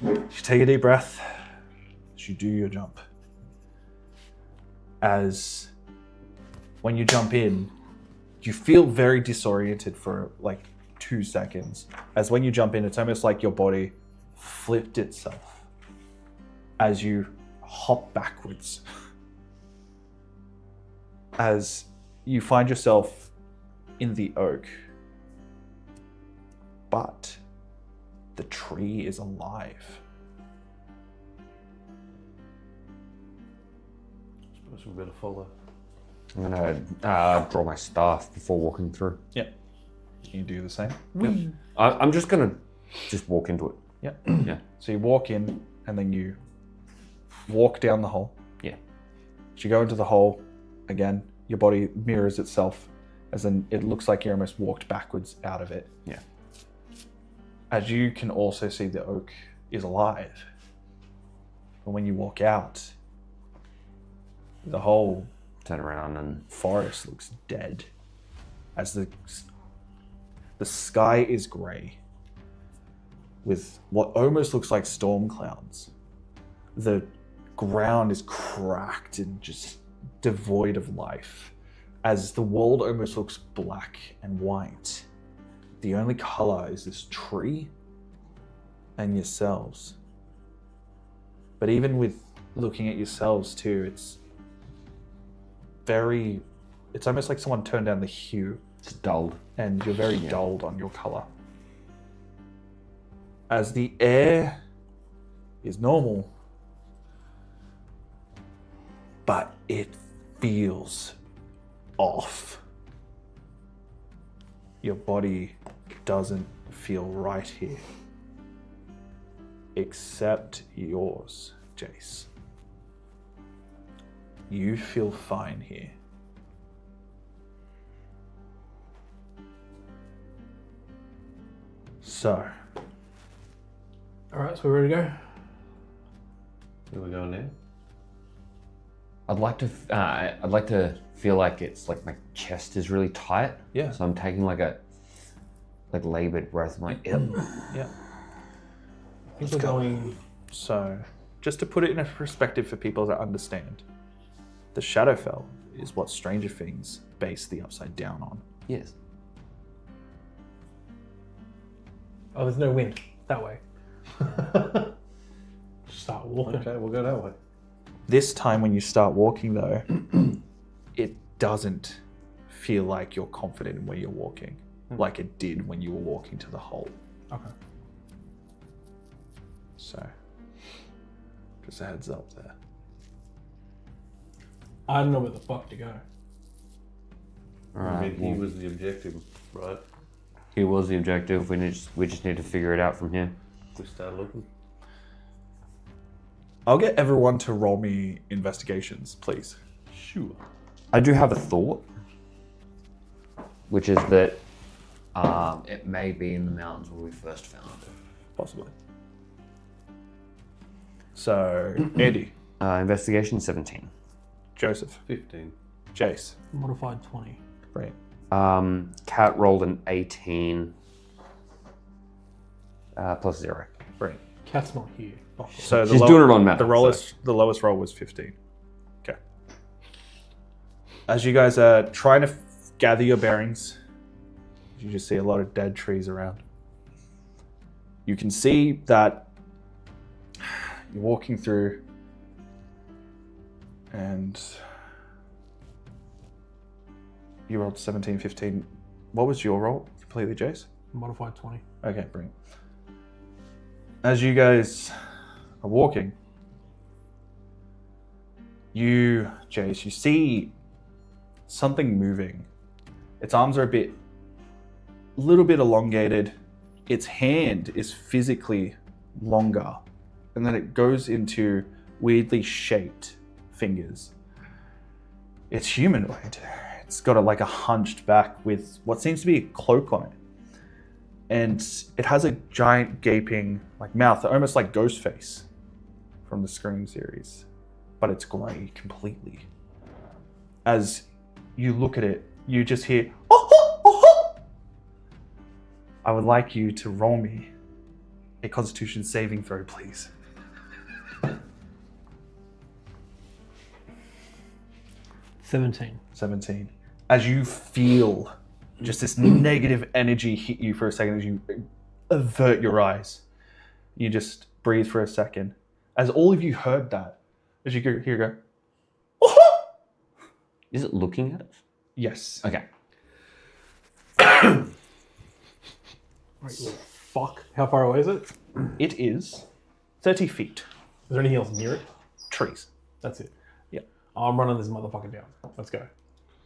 You take a deep breath as you do your jump. As when you jump in, you feel very disoriented for like 2 seconds. As when you jump in, it's almost like your body flipped itself as you hop backwards. As you find yourself in the oak, but the tree is alive. Suppose we better follow. I'm gonna draw my staff before walking through. Yep. Can you do the same? I'm just gonna walk into it. Yep. Yeah. So you walk in and then you walk down the hole. Yeah. As you go into the hole, again, your body mirrors itself, as in it looks like you almost walked backwards out of it. Yeah. As you can also see, the oak is alive. But when you walk out, the whole Turn around and forest looks dead. As the sky is grey, with what almost looks like storm clouds. The ground is cracked and just devoid of life, as the world almost looks black and white. The only color is this tree and yourselves. But even with looking at yourselves too, it's almost like someone turned down the hue It's dulled. and you're very dulled on your color. As the air is normal, but it feels off. Your body doesn't feel right here. Except yours, Jace. You feel fine here. So, All right, so we're ready to go. Here we go now. I'd like to feel like it's like my chest is really tight. yeah. So I'm taking like labored breath. I'm like, Yeah. I think we're going. So, just to put it in a perspective for people to understand, the Shadowfell is what Stranger Things based the Upside Down on. yes. Oh, there's no wind that way. Just start walking. Okay, we'll go that way. This time when you start walking though, it doesn't feel like you're confident in where you're walking, like it did when you were walking to the hole. Okay. So, just a heads up there. I don't know where the fuck to go. All I right. mean, he was the objective, right? He was the objective. We just need to figure it out from here. We start looking. I'll get everyone to roll me investigations, please. Sure. I do have a thought, which is that it may be in the mountains where we first found it. Possibly. So, Andy, Investigation 17. Joseph, 15. Jace, Modified 20. great. Cat rolled an 18 plus 0. Great. Cat's not here. Fuck it. So She's doing it on math. The lowest roll was 15. Okay. As you guys are trying to gather your bearings, you just see a lot of dead trees around. You can see that you're walking through, and you rolled 17, 15. What was your roll completely, Jace? Modified 20. Okay, brilliant. As you guys are walking, Jace, you see something moving. Its arms are a little bit elongated. Its hand is physically longer, and then it goes into weirdly shaped fingers. It's humanoid. It's got like a hunched back with what seems to be a cloak on it. And it has a giant gaping like mouth, almost like Ghostface from the Scream series, but it's grey completely. As you look at it, you just hear, oh, oh, oh. I would like you to roll me a Constitution saving throw, please. 17. As you feel just this negative energy hit you for a second, as you avert your eyes, you just breathe for a second. As all of you heard that, as you hear it go, oh! Is it looking at us? Yes. Okay. Right, well, fuck. How far away is it? Is It is 30 feet. there anything else near it? Trees. That's it. Yeah. I'm running this motherfucker down. Let's go.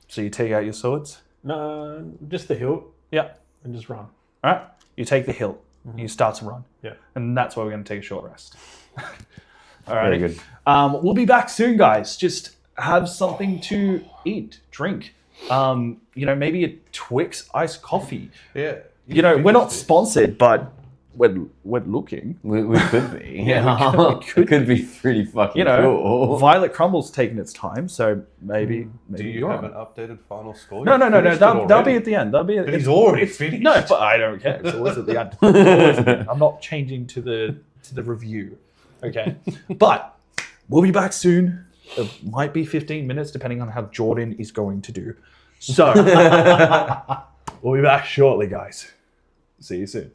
So you take out your swords. No, just the hilt Yeah. and just run. All right. You take the hilt. You start to run. Yeah. And that's why we're going to take a short rest. All right. Very good. We'll be back soon, guys. Just have something to eat, drink. Maybe a Twix iced coffee. Yeah. We're not sponsored, but we're looking. We could be. Yeah, we It could be pretty fucking cool. Violet Crumble's taking its time, so maybe Do you you're have on. an updated final score? No. You finished it That'll be already. at the end. That'll be. But he's already finished. No, but I don't care. It's always at the end. It's always at the end. I'm not changing to the review. Okay, but we'll be back soon. It might be 15 minutes, depending on how Jordan is going to do. So we'll be back shortly, guys. See you soon.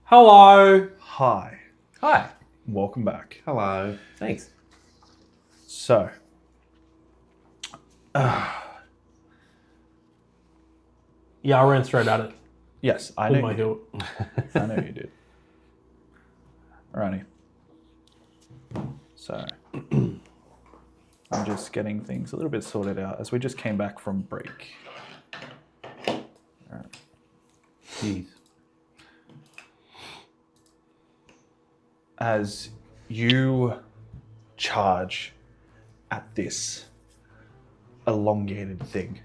Hello. Hi. Hi. Welcome back. Hello. Thanks. So, Yeah, I ran straight at it. yes, I Pulled know my you heel. did. I know you did. Alrighty. So, I'm just getting things a little bit sorted out as we just came back from break. Jeez. As you charge at this elongated thing,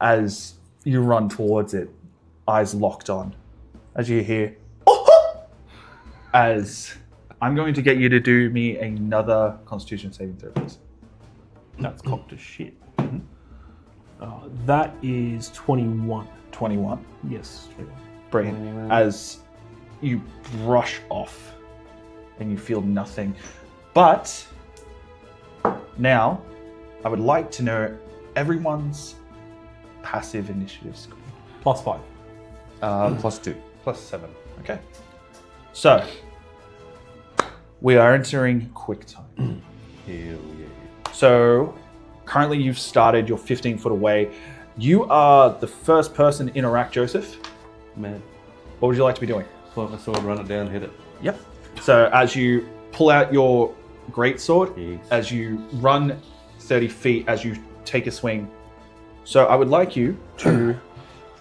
as you run towards it, eyes locked on, as you hear, as I'm going to get you to do me another Constitution saving throw, please. That's cocked as shit. That is 21. 21. Yes, 21. Brilliant. As you brush off and you feel nothing. But now I would like to know everyone's passive initiative score. +5. +2. +7. Okay. So we are entering quick time. Hell yeah. So currently you've started, you're 15 foot away. You are the first person to interact, Joseph. Man. What would you like to be doing? Pull out my sword, run it down, hit it. Yep. So as you pull out your greatsword, Yes. as you run 30 feet, as you take a swing. So I would like you to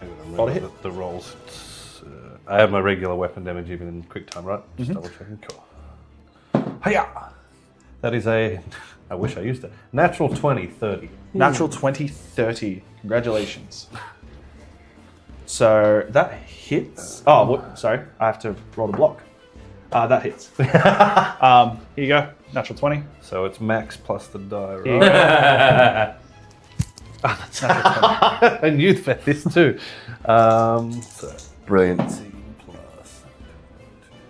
Hang on, Roll to remember the rolls. It's, I have my regular weapon damage even in quick time, right? Just double checking. Cool. Hiya! That is a, I wish I used it, natural 20, 30. natural 20, 30. Congratulations. So that hits. Oh, what, sorry. I have to roll the block. That hits. Here you go. Natural 20. So it's max plus the die, Here you right? go. Natural 20. I knew about this too. So Brilliant. 18 plus.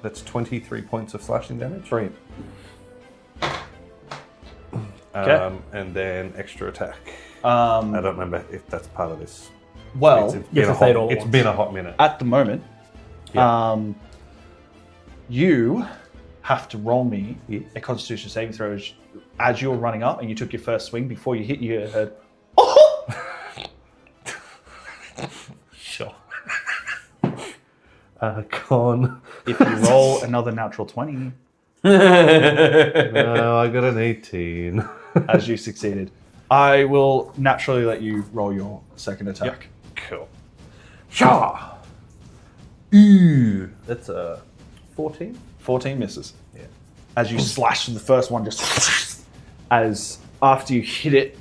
That's 23 points of slashing damage. Brilliant. Okay. And then extra attack. I don't remember if that's part of this. Well, It's You been have a to say it hot- all at it's once. been a hot minute. at the moment, Yeah. you have to roll me Yes. a Constitution saving throw as you're running up and you took your first swing. Before you hit, you heard, Sure. Con. if you roll another natural 20, No, I got an 18. as you succeeded, I will naturally let you roll your second attack. Cool. Shaw. Ooh. That's a 14. 14 misses. Yeah. As you slash the first one, just as after you hit it,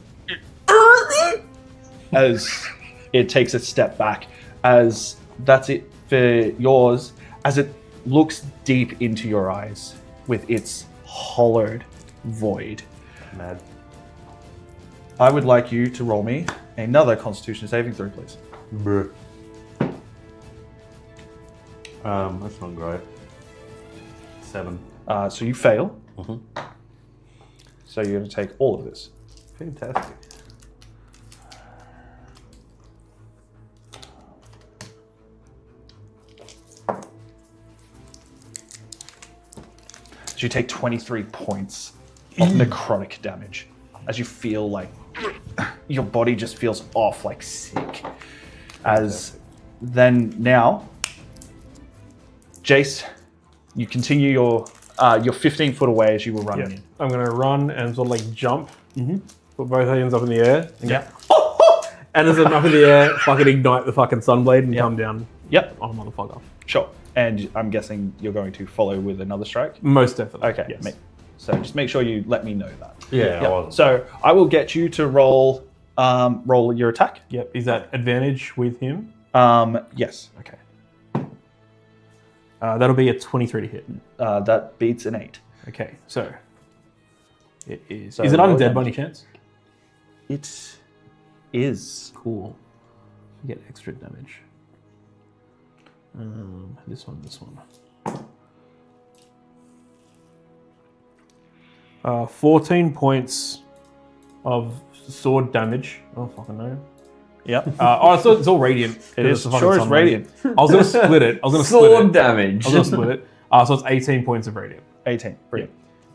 as it takes a step back, as that's it for yours, as it looks deep into your eyes with its hollowed void. Mad. I would like you to roll me another Constitution saving throw, please. Bruh. That's not great. 7. So you fail. So you're going to take all of this. Fantastic. So you take 23 points of necrotic damage as you feel like your body just feels off, like sick. As then now, Jace, you continue you're 15 foot away as you were running in. I'm going to run and sort of like jump, put both hands up in the air, and Yeah. and as I'm up in the air, fucking ignite the fucking sunblade and come down Yep. on a motherfucker. Sure. And I'm guessing you're going to follow with another strike. Most definitely. Okay. Yes. So just make sure you let me know that. Yeah, I Yep. wasn't. So I will get you to roll your attack. Yep. Is that advantage with him? Yes. Okay. That'll be a 23 to hit. That beats an 8. Okay. So it is. So Is it roll undead damage. by any chance? It is. Cool. You get extra damage. This one. 14 points of sword damage. I don't fucking know. Yep. So it's all radiant. It is. It's a fucking Sure is sunlight. radiant. I was going to split it. Sword damage. I was going to split it. So it's 18 points of radiant. 18. Brilliant.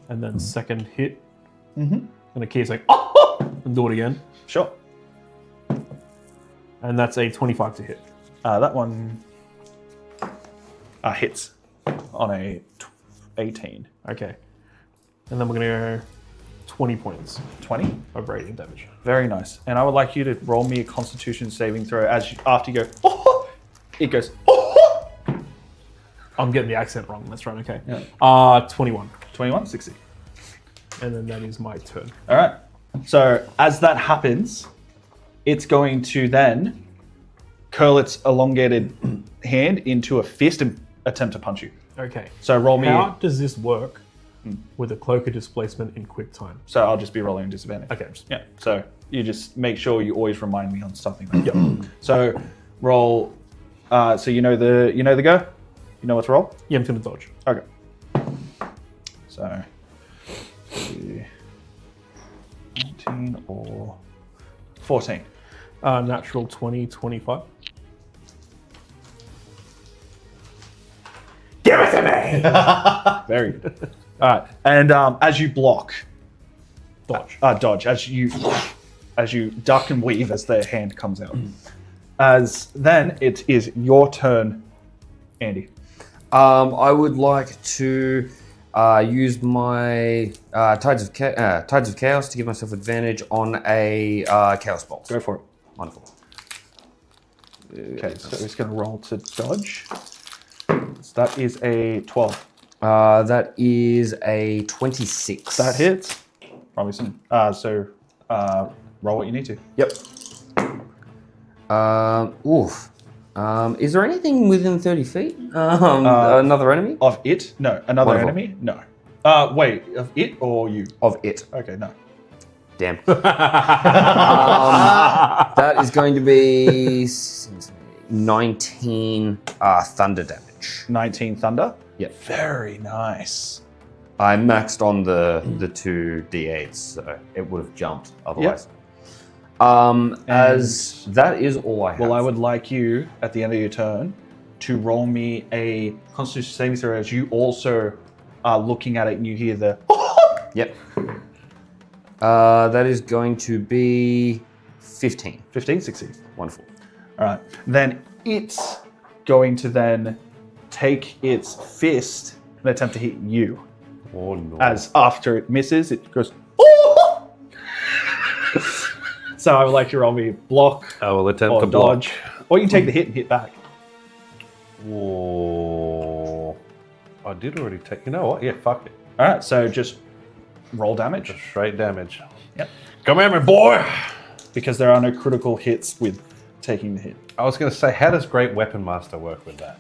And then second hit. Mm-hmm. And the key's like, oh! And do it again. Sure. And that's a 25 to hit. That one hits on a 18. Okay. And then we're going to go 20 points 20. of radiant damage. Very nice. And I would like you to roll me a Constitution saving throw after you go, oh! It goes, oh! I'm getting the accent wrong. That's right. Okay. Yeah. 21. 21, 60. And then that is my turn. All right. So as that happens, it's going to then curl its elongated hand into a fist and attempt to punch you. Okay. So roll me. How does this work with a cloak of displacement in quick time? So I'll just be rolling disadvantage. Okay. Yeah. So you just make sure you always remind me on something. Like So roll. So you know the go. You know what to roll. Yeah, I'm going to dodge. Okay. So 19 or 14. Natural 20, 25. Give it to me. Very good. All right. And as you block, dodge as you duck and weave as the hand comes out. As then it is your turn, Andy. I would like to use my Tides of Chaos to give myself advantage on a Chaos Bolt. Go for it. Wonderful. Okay, so he's going to roll to dodge. So that is a 12. That is a 26. That hits. Robinson. So roll what you need to. Yep. Is there anything within 30 feet? Another enemy? Of it? No. Another Wonderful. enemy? No. Wait, of it or you? Of it. Okay, no. Damn. That is going to be 19 thunder damage. 19 thunder? Yep. Very nice. I maxed on the two d8s, so it would have jumped otherwise. As that is all I have. Well, I would like you, at the end of your turn, to roll me a Constitution saving throw as you also are looking at it and you hear the... Yep. That is going to be 15. 15, 16. Wonderful. All right. Then it's going to then take its fist and attempt to hit you. Oh, no. As after it misses, it goes... Oh! So I would like you to roll me block I will attempt or to block. dodge. Or you can take the hit and hit back. Whoa. I did already take... You know what? Yeah, fuck it. All right, so just roll damage. Just straight damage. Yep. Come at me, boy! Because there are no critical hits with taking the hit. I was going to say, how does Great Weapon Master work with that?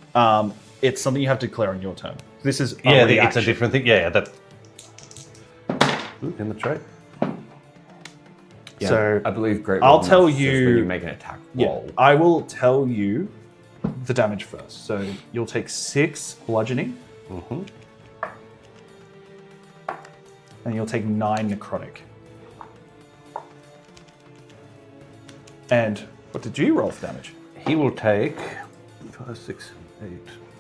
It's something you have to declare on your turn. This is Yeah, it's a reaction. different thing. Yeah, that... Ooh, in the tray. Yeah, So I believe great. I'll weapon tell is just you- when you make an attack roll. I will tell you the damage first. So you'll take 6 bludgeoning, Mm-hmm. and you'll take 9 necrotic. And what did you roll for damage? He will take 5, 6,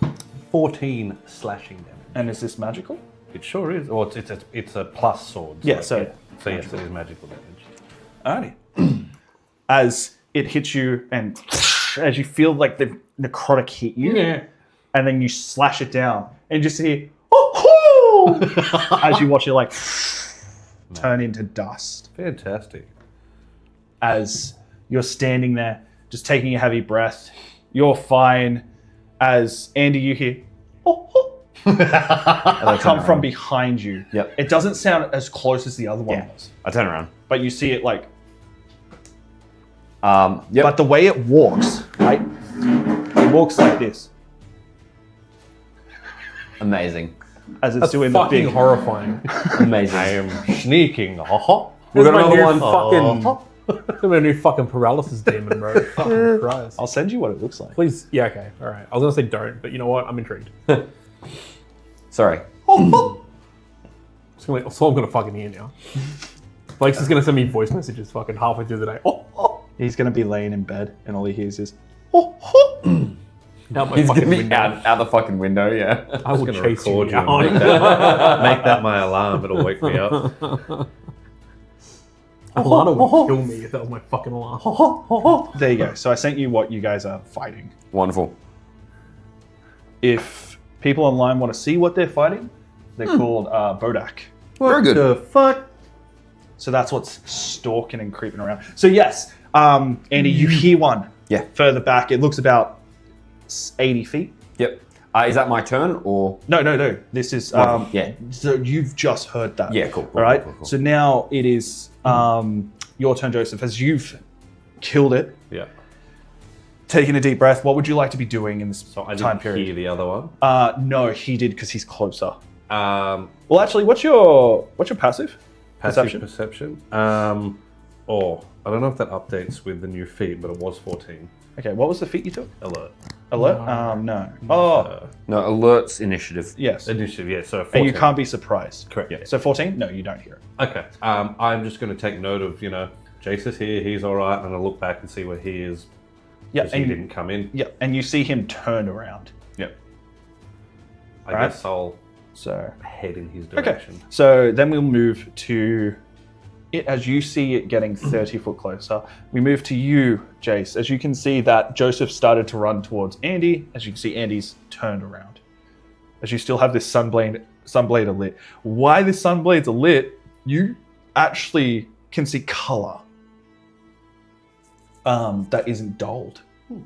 8, 14 slashing damage. And is this magical? It sure is. Or it's a plus sword. Yeah, so- So yes, it is magical damage. Alrighty. As it hits you, and as you feel like the necrotic hit you, and then you slash it down, and just hear, oh, as you watch it like turn into dust. Fantastic. As you're standing there, just taking a heavy breath, you're fine. As Andy, you hear, come from behind you. Yep. It doesn't sound as close as the other one was, I turn around. but you see it like. Yep. But the way it walks, right? It walks like this, Amazing. as it's That's doing the fucking big. horrifying. Amazing. I am sneaking. We've got That's my another new one. fucking. I'm a new fucking paralysis demon, bro. Fucking Christ. I'll send you what it looks like. Please, yeah, okay, all right. I was gonna say don't, but you know what? I'm intrigued. Sorry. So I'm gonna fucking hear now. Blake's just gonna send me voice messages fucking halfway through the day. He's gonna be laying in bed, and all he hears is, Out my He's fucking gonna be window. out the fucking window. Yeah. I will Gonna chase you record you and down. make that my alarm. It'll wake me up. Alana would kill me if that was my fucking alarm. there you go. So I sent you what you guys are fighting. Wonderful. If people online want to see what they're fighting, they're called Bodak. Very good. The fuck? So that's what's stalking and creeping around. So yes, Andy, you hear one. Yeah. Further back, it looks about 80 feet. Yep. Is that my turn or? No. This is Wonderful. Yeah. So you've just heard that. Yeah. Cool. All right. Cool. So now it is your turn, Joseph. As you've killed it, Yeah. taking a deep breath. What would you like to be doing in this So I time didn't period? hear the other one. No, he did because he's closer. Um, Well, actually, what's your passive? passive perception. I don't know if that updates with the new feat, but it was 14. Okay, what was the feat you took? Alert. Alert? No. Oh, No, alerts initiative. yes. Initiative, yeah. So 14. And you can't be surprised. Correct. Yeah. So 14? No, you don't hear it. Okay. I'm just going to take note of, Jace is here. He's all right, and I'll look back and see where he is. Yeah, 'cause he and, didn't come in. yeah, and you see him turn around. Yep. I Alright. guess I'll So head in his okay. direction. So then we'll move to it as you see it getting 30 foot closer. We move to you, Jace. As you can see that Joseph started to run towards Andy. As you can see, Andy's turned around. As you still have this sunblade lit. Why this sunblades are lit, you actually can see color that isn't dulled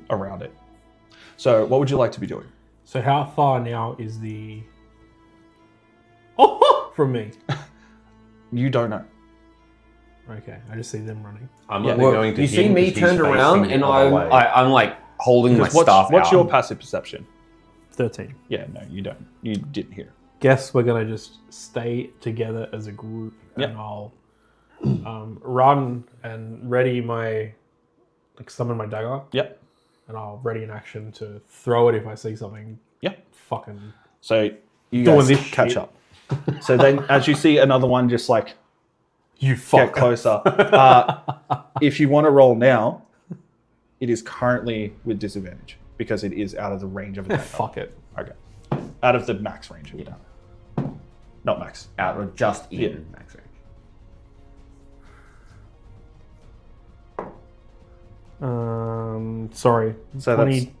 around it. So what would you like to be doing? So how far now is the from me? You don't know. Okay, I just see them running. I'm Yeah. only Well, going to you see him me 'cause he's turned around, facing and the other way. I'm like holding my staff What's out. your passive perception? 13. Yeah, no, you don't. You didn't hear. Guess we're gonna just stay together as a group, and Yep. I'll run and ready my summon my dagger, Yep. and I'll ready an action to throw it if I see something. Yep. Fucking So you Doing guys this catch shit. up. So then, as you see another one, just like you get fuck. closer. If you want to roll now, it is currently with disadvantage because it is out of the range of a dagger. Fuck it. Okay. Out of the max range of a dagger. Not max. out of just in Yeah. max range. Sorry. So 20,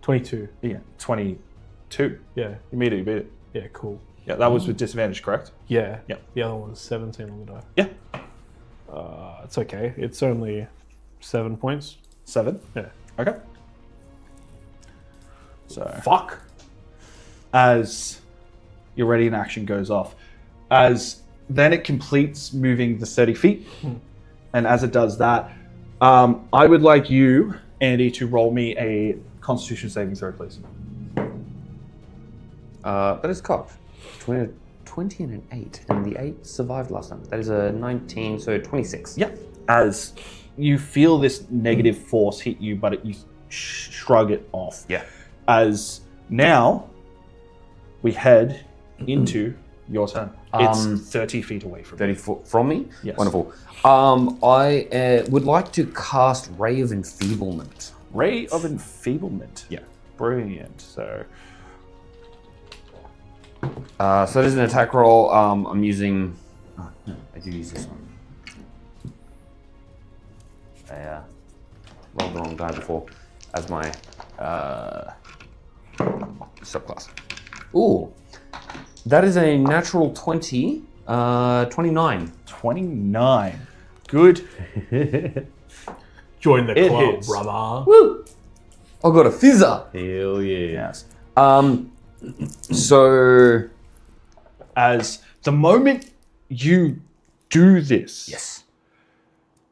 22. Yeah, 22. Yeah. You beat it. Yeah. Cool. Yeah, that was with disadvantage, correct? Yeah. Yep. The other one was 17 on the die. Yeah. It's okay. It's only 7 points. 7. Yeah. Okay. So Fuck. as your ready in action goes off, as then it completes moving the 30 feet, and as it does that, I would like you, Andy, to roll me a Constitution saving throw, please. That is cocked. 20 and an 8, and the 8 survived last time. That is a 19, so 26. Yeah. as you feel this negative force hit you, but you shrug it off. Yeah. As now we head into your turn. It's 30 feet away from 30 foot from me? Yes. Wonderful. I would like to cast Ray of Enfeeblement. Ray of Enfeeblement. Yeah. Brilliant. So So that is an attack roll. I'm using... Oh, no, I do use this one. I rolled the wrong die before as my subclass. Ooh. That is a natural 20. 29. 29. Good. Join the It club, hits. brother. Woo! I got a fizzer. Hell yeah. Yes. So... As the moment you do this, Yes.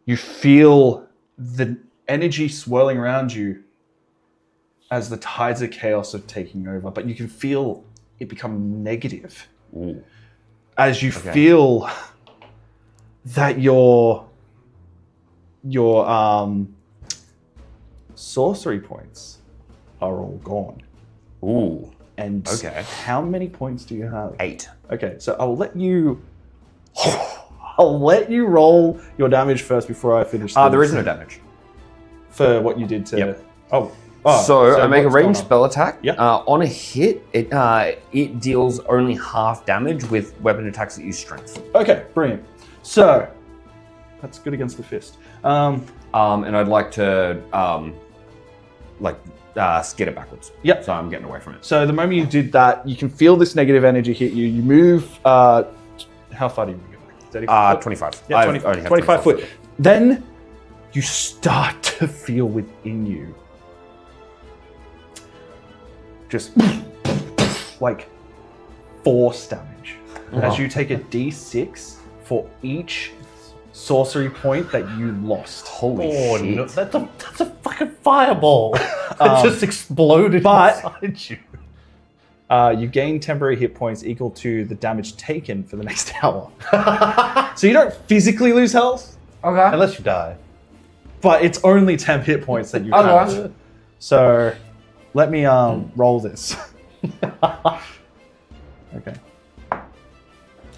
you feel the energy swirling around you as the tides of chaos are taking over, but you can feel it become negative. Ooh. As you feel that your sorcery points are all gone. Ooh. And Okay. how many points do you have? 8. Okay, so I'll let you roll your damage first before I finish. There is no damage. for what you did to. Yep. So I make a what's ranged going on? spell attack. Yep. On a hit, it deals only half damage with weapon attacks that use strength. Okay, brilliant. So that's good against the fist. And I'd like to skid it backwards. Yep. So I'm getting away from it. So the moment you did that, you can feel this negative energy hit you. You move. How far do you move? 30 foot? 25. Yeah, I 20, only have 25 foot. Then you start to feel within you just like force damage as you take a d6 for each sorcery point that you lost. Holy Oh shit. no, that's a fucking fireball that just exploded but- inside you. You gain temporary hit points equal to the damage taken for the next hour. So you don't physically lose health, Okay. Unless you die. but it's only temp hit points that you have. Okay. So let me roll this. Okay.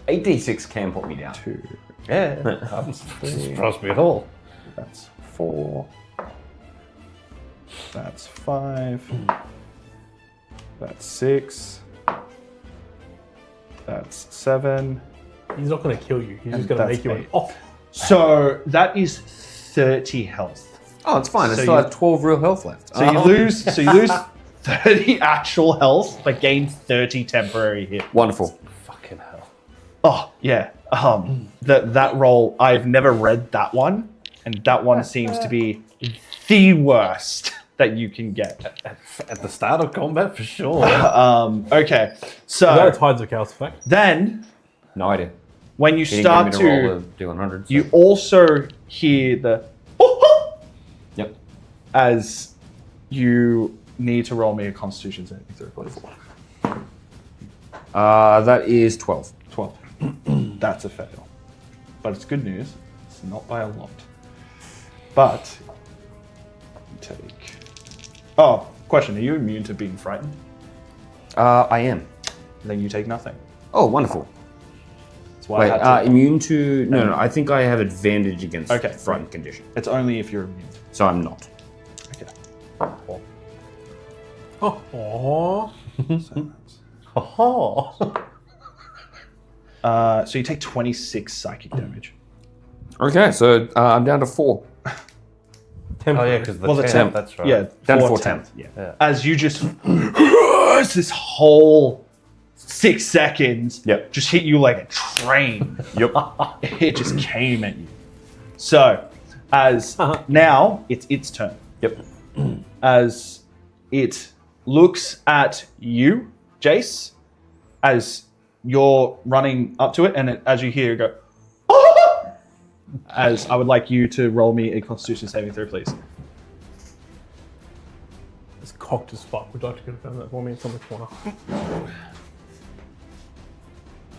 8d6 can put me down. 2. Yeah. Doesn't surprise me at all. That's 4. That's 5. That's 6. That's 7. He's not going to kill you. He's And just going to that's make you an 8. off. So that is 30 health. Oh, it's fine. I So still you- have 12 real health left. So you lose 30 actual health, but gain 30 temporary hit. Wonderful. Fucking hell. Oh, yeah. That roll, I've never read that one, and that one seems to be the worst that you can get. At the start of combat, for sure. Okay, Is that a so Tides of Chaos effect? then No idea. when you He didn't start get me to roll to, the D100. you also hear the Yep. as you need to roll me a Constitution saving throw, please. That is 12. 12. That's a fail. But it's good news. It's not by a lot. But you take. Oh, question. Are you immune to being frightened? I am. Then you take nothing. Oh, wonderful. That's why Wait, I had to. immune to... No, I think I have advantage against Okay, frightened condition. It's only if you're immune. So I'm not. Okay. Oh. Oh. So you take 26 psychic damage. Okay, so I'm down to 4. Oh yeah, because the Well, the temp, temp. that's right. Yeah, Down to 4 4 temp. Yeah. As you just. This whole 6 seconds Yep. just hit you like a train. Yep. It just came at you. So, as now it's its turn. Yep. As it looks at you, Jace, as you're running up to it, and as you hear it go, "Ah!" as I would like you to roll me a Constitution saving throw, please. It's cocked as fuck. Would you like to confirm that for me? It's on the corner.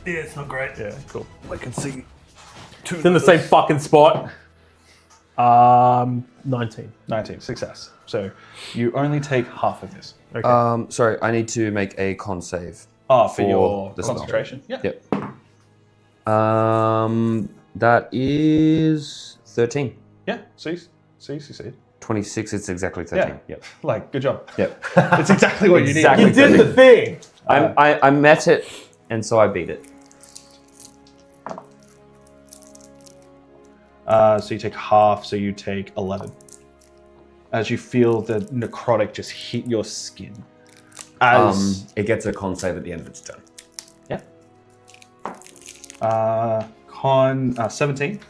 Yeah, it's not great. Yeah, cool. I can see. It's in the same fucking spot. 19. 19, success. So you only take half of this. Okay. Sorry, I need to make a con save. For your the spell. concentration? Yeah. Yep. That is 13. Yeah, so you succeed. 26, it's exactly 13. Yeah. Yep. Like, good job. Yep. It's exactly what Exactly. you You did the thing. I met it, and so I beat it. So you take half, so you take 11. As you feel the necrotic just hit your skin. As It gets a con save at the end of its turn. con 17.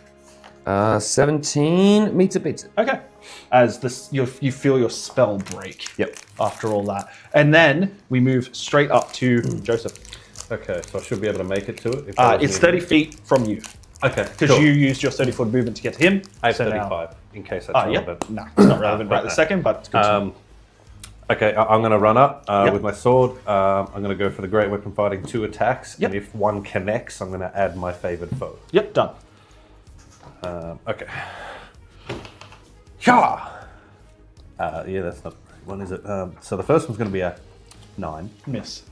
17 meets it, beats it. Okay. As this, you feel your spell break. Yep. After all that, and then we move straight up to Joseph. Okay, so I should be able to make it to it. If I was It's needed. 30 feet from you Okay, because cool. you used your 30-foot movement to get to him. I have so now- 35, in case that's Yeah. relevant. No, it's not relevant right right this now. second, but it's good to know. Okay, I'm going to run up Yep. with my sword. I'm going to go for the great weapon fighting 2 attacks. Yep. And if one connects, I'm going to add my favored foe. Yep, done. Okay. Yeah. Yeah, that's not. One is it? So the first one's going to be a 9. Miss.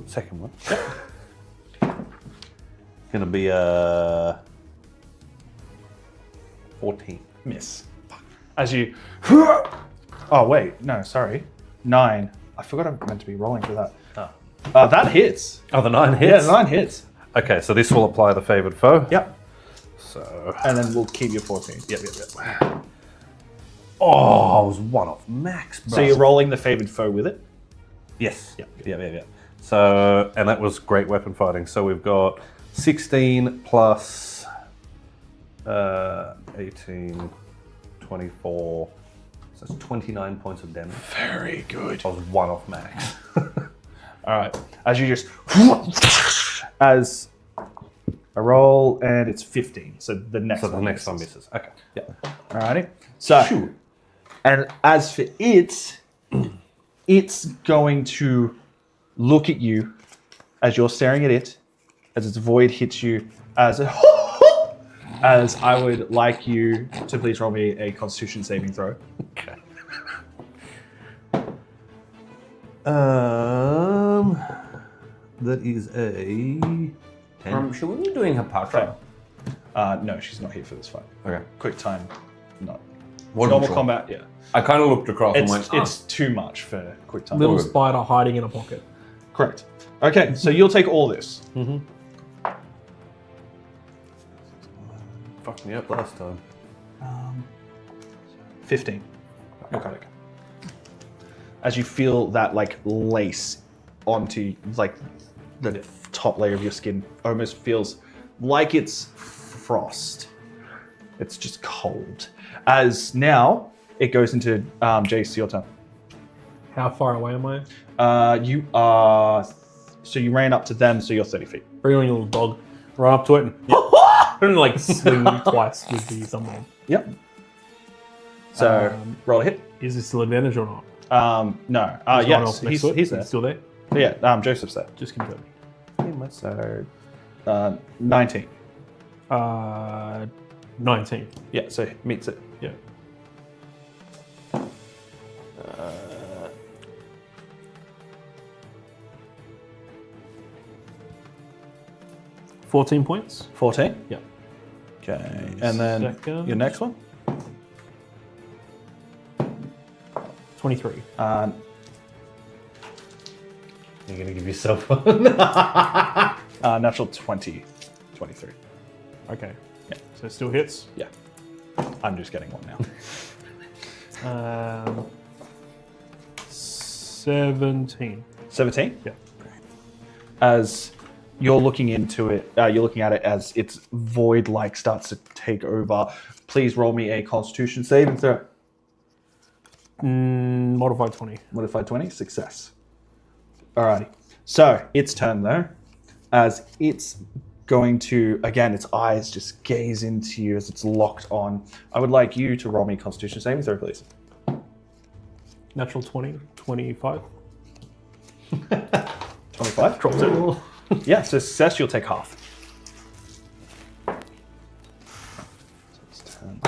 Second one. Going to be a 14. Miss. As you. Oh wait, no, sorry. 9. I forgot I'm meant to be rolling for that. That hits. Oh, the 9 hits. Yeah, 9 hits. Okay, so this will apply the favored foe. Yep. So. And then we'll keep your 14. Yep. Oh, I was 1 off max, bro. So you're rolling the favored foe with it. Yes. Yeah. So, and that was great weapon fighting. So we've got 16 plus 18, 24. So it's 29 points of damage. Very good. I was 1 off max. All right. As you just as a roll, and it's 15. So the next So the one next one misses. misses. Okay. Yeah. Alrighty. So, and as for it, it's going to look at you as you're staring at it, as its void hits you, as I would like you to please roll me a Constitution saving throw. Okay. That is a 10. Should we be doing Hapatra? No, she's not here for this fight. Okay. Quick time, not. What Normal control? combat, yeah. I kind of looked across and went, It's too much for quick time. Little spider hiding in a pocket. Correct. Okay, so you'll take all this. Fucked me up last time. 15. Necrotic. As you feel that like lace onto like the top layer of your skin, almost feels like it's frost. It's just cold. As now it goes into Jace, your turn. How far away am I? You are. So you ran up to them, so you're 30 feet. Bring on your little dog. Run up to it and like swing twice with the thumbnail. Yep. So roll a hit. Is this still advantage or not? No. Is no one Yes, else next to it? he's there. Still there? Yeah. Joseph's there. Just confirm. So 19. 19. Yeah. So meets it. Yeah. 14 points. 14. Yeah. Okay. And then Second. your next one. 23. You're going to give yourself one. Natural 20. 23. Okay. Yeah. So it still hits. Yeah. I'm just getting one now. 17. 17. Yeah. As you're looking into it, you're looking at it as its void-like starts to take over. Please roll me a Constitution saving throw. Modified 20. Modified 20. Success. Alrighty. So its turn though, as it's going to, again, its eyes just gaze into you as it's locked on. I would like you to roll me a Constitution saving throw, please. Natural 20. 25. 25. Drops it. Yeah, so success, you'll take half. So it's 10.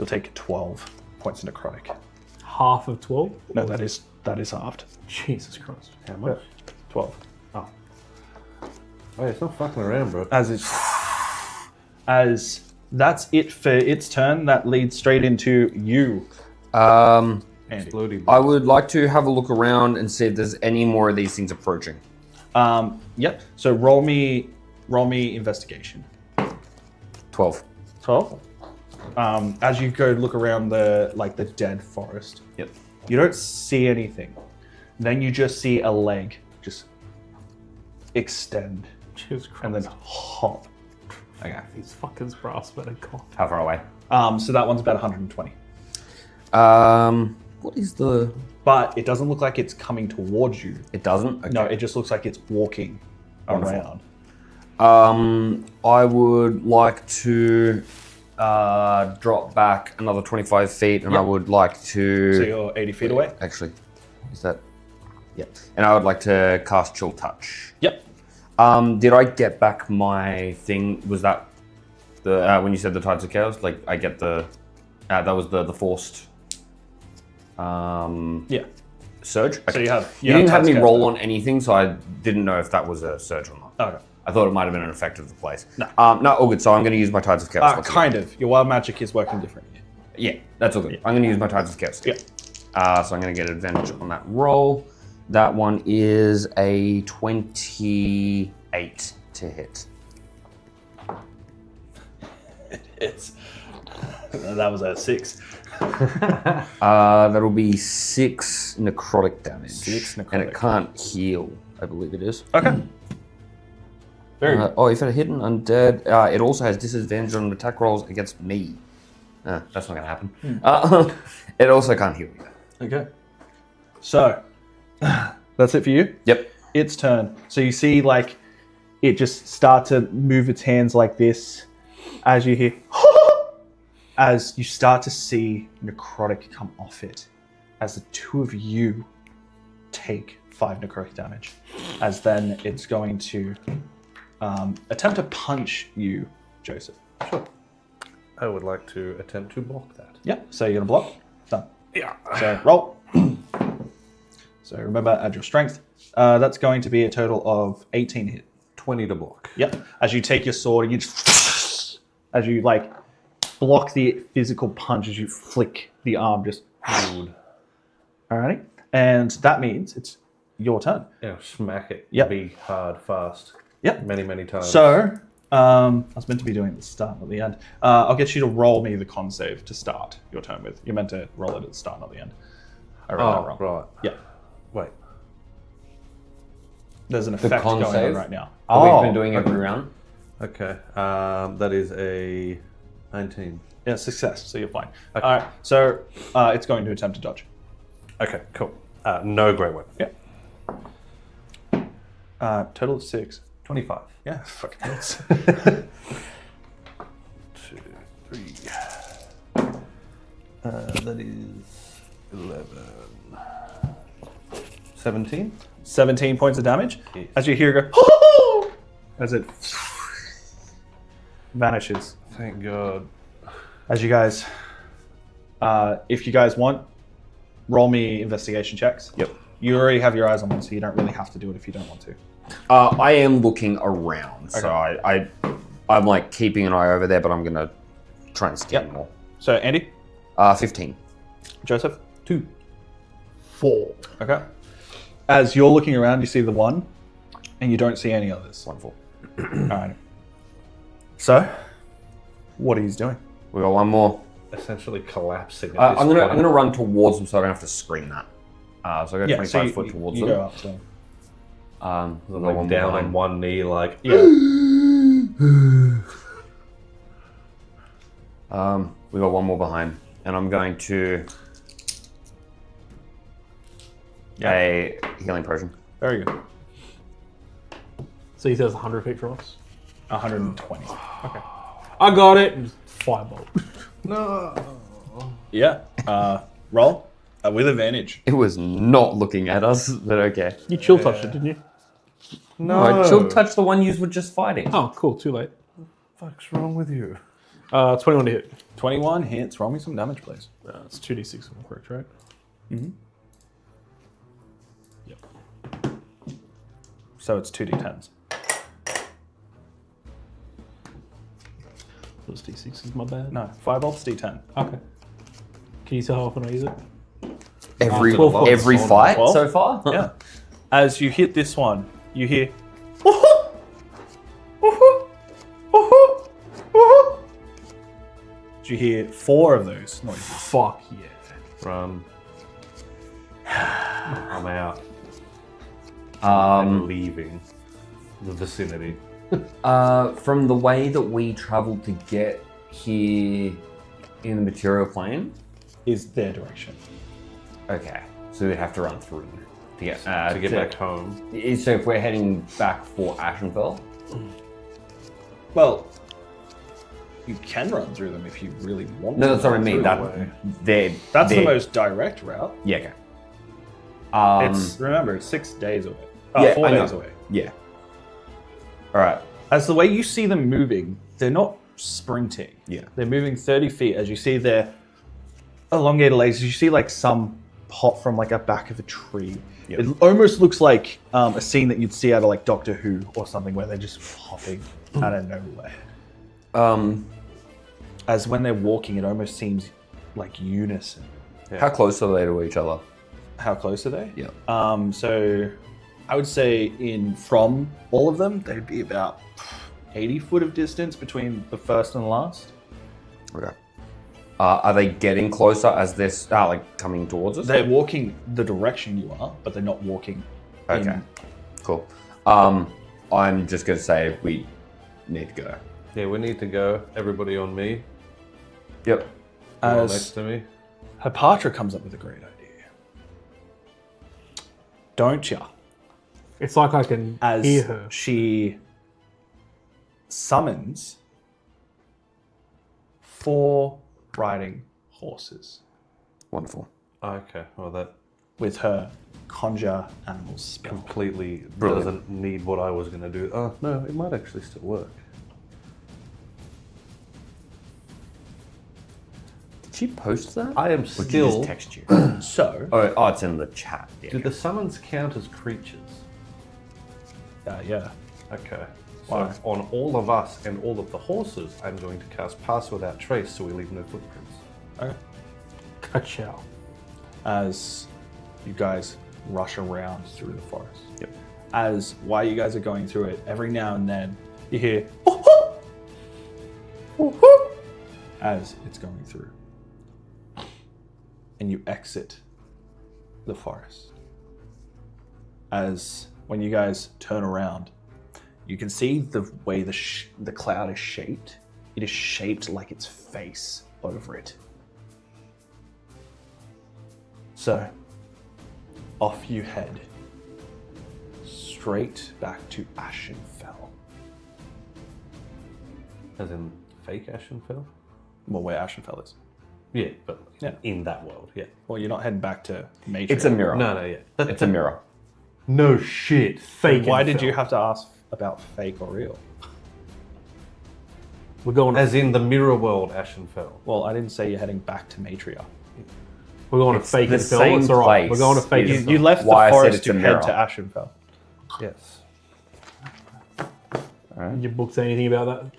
You'll take 12 points of necrotic. Half of 12? No, that is halved. Jesus Christ. How much? 12. Oh, it's not fucking around, bro. As that's it for its turn. That leads straight into you, Um, Andy. Bloody I would like to have a look around and see if there's any more of these things approaching. Yep. So roll me investigation. 12. 12. As you go look around the dead forest, Yep. you don't see anything. Then you just see a leg just extend Jesus Christ. and then hop. Okay. These fuckers brass better cough. How far away? So that one's about 120. What is the... But it doesn't look like it's coming towards you. It doesn't? Okay. No, it just looks like it's walking Wonderful. around. I would like to drop back another 25 feet, and I Yep. would like to... So you're 80 feet away? Actually, is that... Yeah. And I would like to cast Chill Touch. Yep. Did I get back my thing? Was that the when you said the Tides of Chaos? Like, I get the... that was the forced... Yeah. surge? So you have... You didn't have Tides me Chaos roll now. on anything, so I didn't know if that was a surge or not. Okay. I thought it might have been an effect of the place. No. No, all good. So I'm going to use my Tides of Chaos. once Kind again. of. Your wild magic is working differently. Yeah, that's all good. I'm going to use my Tides of Chaos. Yeah. So I'm going to get advantage on that roll. That one is a 28 to hit. It's... that was a 6. That'll be 6 necrotic damage. 6 And necrotic. it can't heal, I believe it is. Okay. Very good. If it hit an undead, it also has disadvantage on attack rolls against me. That's not going to happen. It also can't heal either. Okay. So, that's it for you? Yep. Its turn. So you see, like, it just start to move its hands like this as you hear, as you start to see necrotic come off it, as the two of you take 5 necrotic damage, as then it's going to attempt to punch you, Joseph. Sure. I would like to attempt to block that. Yep. So you're gonna block. Done. Yeah. So roll. So remember, add your strength. That's going to be a total of 18 hit. 20 to block. Yep. As you take your sword and you just, as you like block the physical punch, as you flick the arm, just. Good. Alrighty. And that means it's your turn. Yeah, smack it. Yep. Be hard, fast. Yep. Many, many times. So, I was meant to be doing it at the start, not the end. I'll get you to roll me the con save to start your turn with. You're meant to roll it at the start, not the end. I read that wrong. right. Yeah. Wait. There's an effect con going save? on right now. We've been doing every round. Okay. That is a 19. Yeah, success. So you're fine. All right. So it's going to attempt to dodge. Okay, cool. No great weapon. Yeah. Total of 6. 25. Yeah. Fucking hits. 2, 3. That is 11. 17. 17 points of damage. Yes. As you hear it go, as it vanishes. Thank God. As you guys, if you guys want, roll me investigation checks. Yep. You already have your eyes on one, so you don't really have to do it if you don't want to. I am looking around, so I'm like keeping an eye over there, but I'm gonna try and scan Yep. more. So Andy, 15. Joseph, 2. 4. Okay. As you're looking around, you see the one, and you don't see any others. Wonderful. All right. So, what are you doing? We got one more. Essentially collapsing. At I'm this gonna point. run towards them so I don't have to scream that. So I go 25 so foot towards you them. go up to them. I've got Like one down behind. on one knee, like. Yeah. We got one more behind, and I'm going to a healing potion. Very good. So he says 100 feet from us. 120. I got it. And firebolt. No. Yeah. Roll with advantage. It was not looking at us, but okay. You chill touched it, didn't you? No. Alright, chill touch the one you were just fighting. Oh, cool. Too late. What's wrong with you? 21 to hit. 21 hits. Roll me some damage, please. It's 2d6 if I'm correct, right? Yep. So it's 2d10s. Those d6 is my bad. No, 5 bolts, d10. Okay. Can you tell how often I use it? Every 12 every bolts. fight 12? so far? Yeah. As you hit this one, you hear. You hear 4 of those noises. Fuck yeah. Run. I'm out. Um, Leaving the vicinity. from the way that we traveled to get here in the material plane. Is their direction. Okay, so we have to run through to get To get back home. So if we're heading back for Ashenfell, Well, you can run through them if you really want to. no, that's what I mean. run That's That's the most direct route. Yeah. Okay. It's remember, it's 6 days away. Yeah, 4 I know. days away. Yeah. All right. As the way you see them moving, they're not sprinting. Yeah. They're moving 30 feet. As you see their elongated legs, you see like some pop from like a back of a tree. Yep. It almost looks like a scene that you'd see out of like Doctor Who or something, where they're just popping out of nowhere. As when they're walking, it almost seems like unison. How close are they to each other? How close are they? Yeah. So I would say from all of them, they'd be about 80 foot of distance between the first and the last. Okay. Are they getting closer as they're like coming towards us? They're walking the direction you are, but they're not walking. Okay. Cool. I'm just gonna say we need to go. Yeah, we need to go. Everybody on me. Yep. You're all As next to me. Hepatra comes up with a great idea. Don't ya? It's like I can As hear her. she summons 4 riding horses Wonderful. Okay, well that with her conjure animals spell. completely Brilliant. doesn't need what I was going to do. Oh, no, it might actually still work. Did she post that? I am Or did she still... just text you? So, Oh, it's in the chat. Yeah. Do the summons count as creatures? yeah. Okay. Why? So on all of us and all of the horses, I'm going to cast Pass Without Trace so we leave no footprints. Okay. Ka-chow. As you guys rush around through the forest. Yep. As while you guys are going through it, every now and then you hear as it's going through. And you exit the forest. As when you guys turn around, you can see the way the cloud is shaped. It is shaped like its face over it. So, off you head, straight back to Ashenfell. As in fake Ashenfell? Well, where Ashenfell is. Yeah, but Yeah. in that world, yeah. Well, you're not heading back to Matrix. It's a mirror. No, yeah. It's a mirror. No shit. Fake. Why and did you film. have to ask about fake or real? We're going. As in the mirror world Ashenfell. Well, I didn't say you're heading back to Matria. We're going to It's fake the and film. same It's all right. place. We're going to fake You- and You film. left Why I the said forest it's to a head mirror. to Ashenfell. Yes. Did your book say anything about that?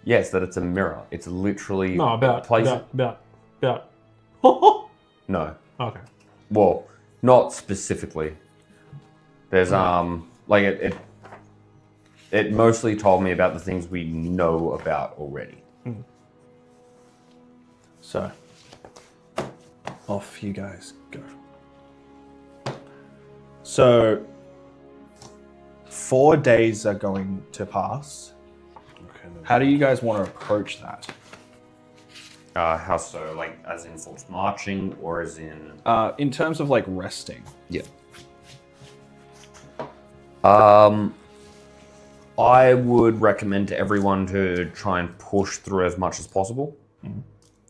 Yes, that it's a mirror. It's literally No, about place. about. No. Okay. Well, not specifically. There's like it mostly told me about the things we know about already. So, off you guys go. So, 4 days are going to pass. Okay, no. How do you guys want to approach that? How so? Like as in forced marching or as in In terms of like resting. yeah. I would recommend to everyone to try and push through as much as possible.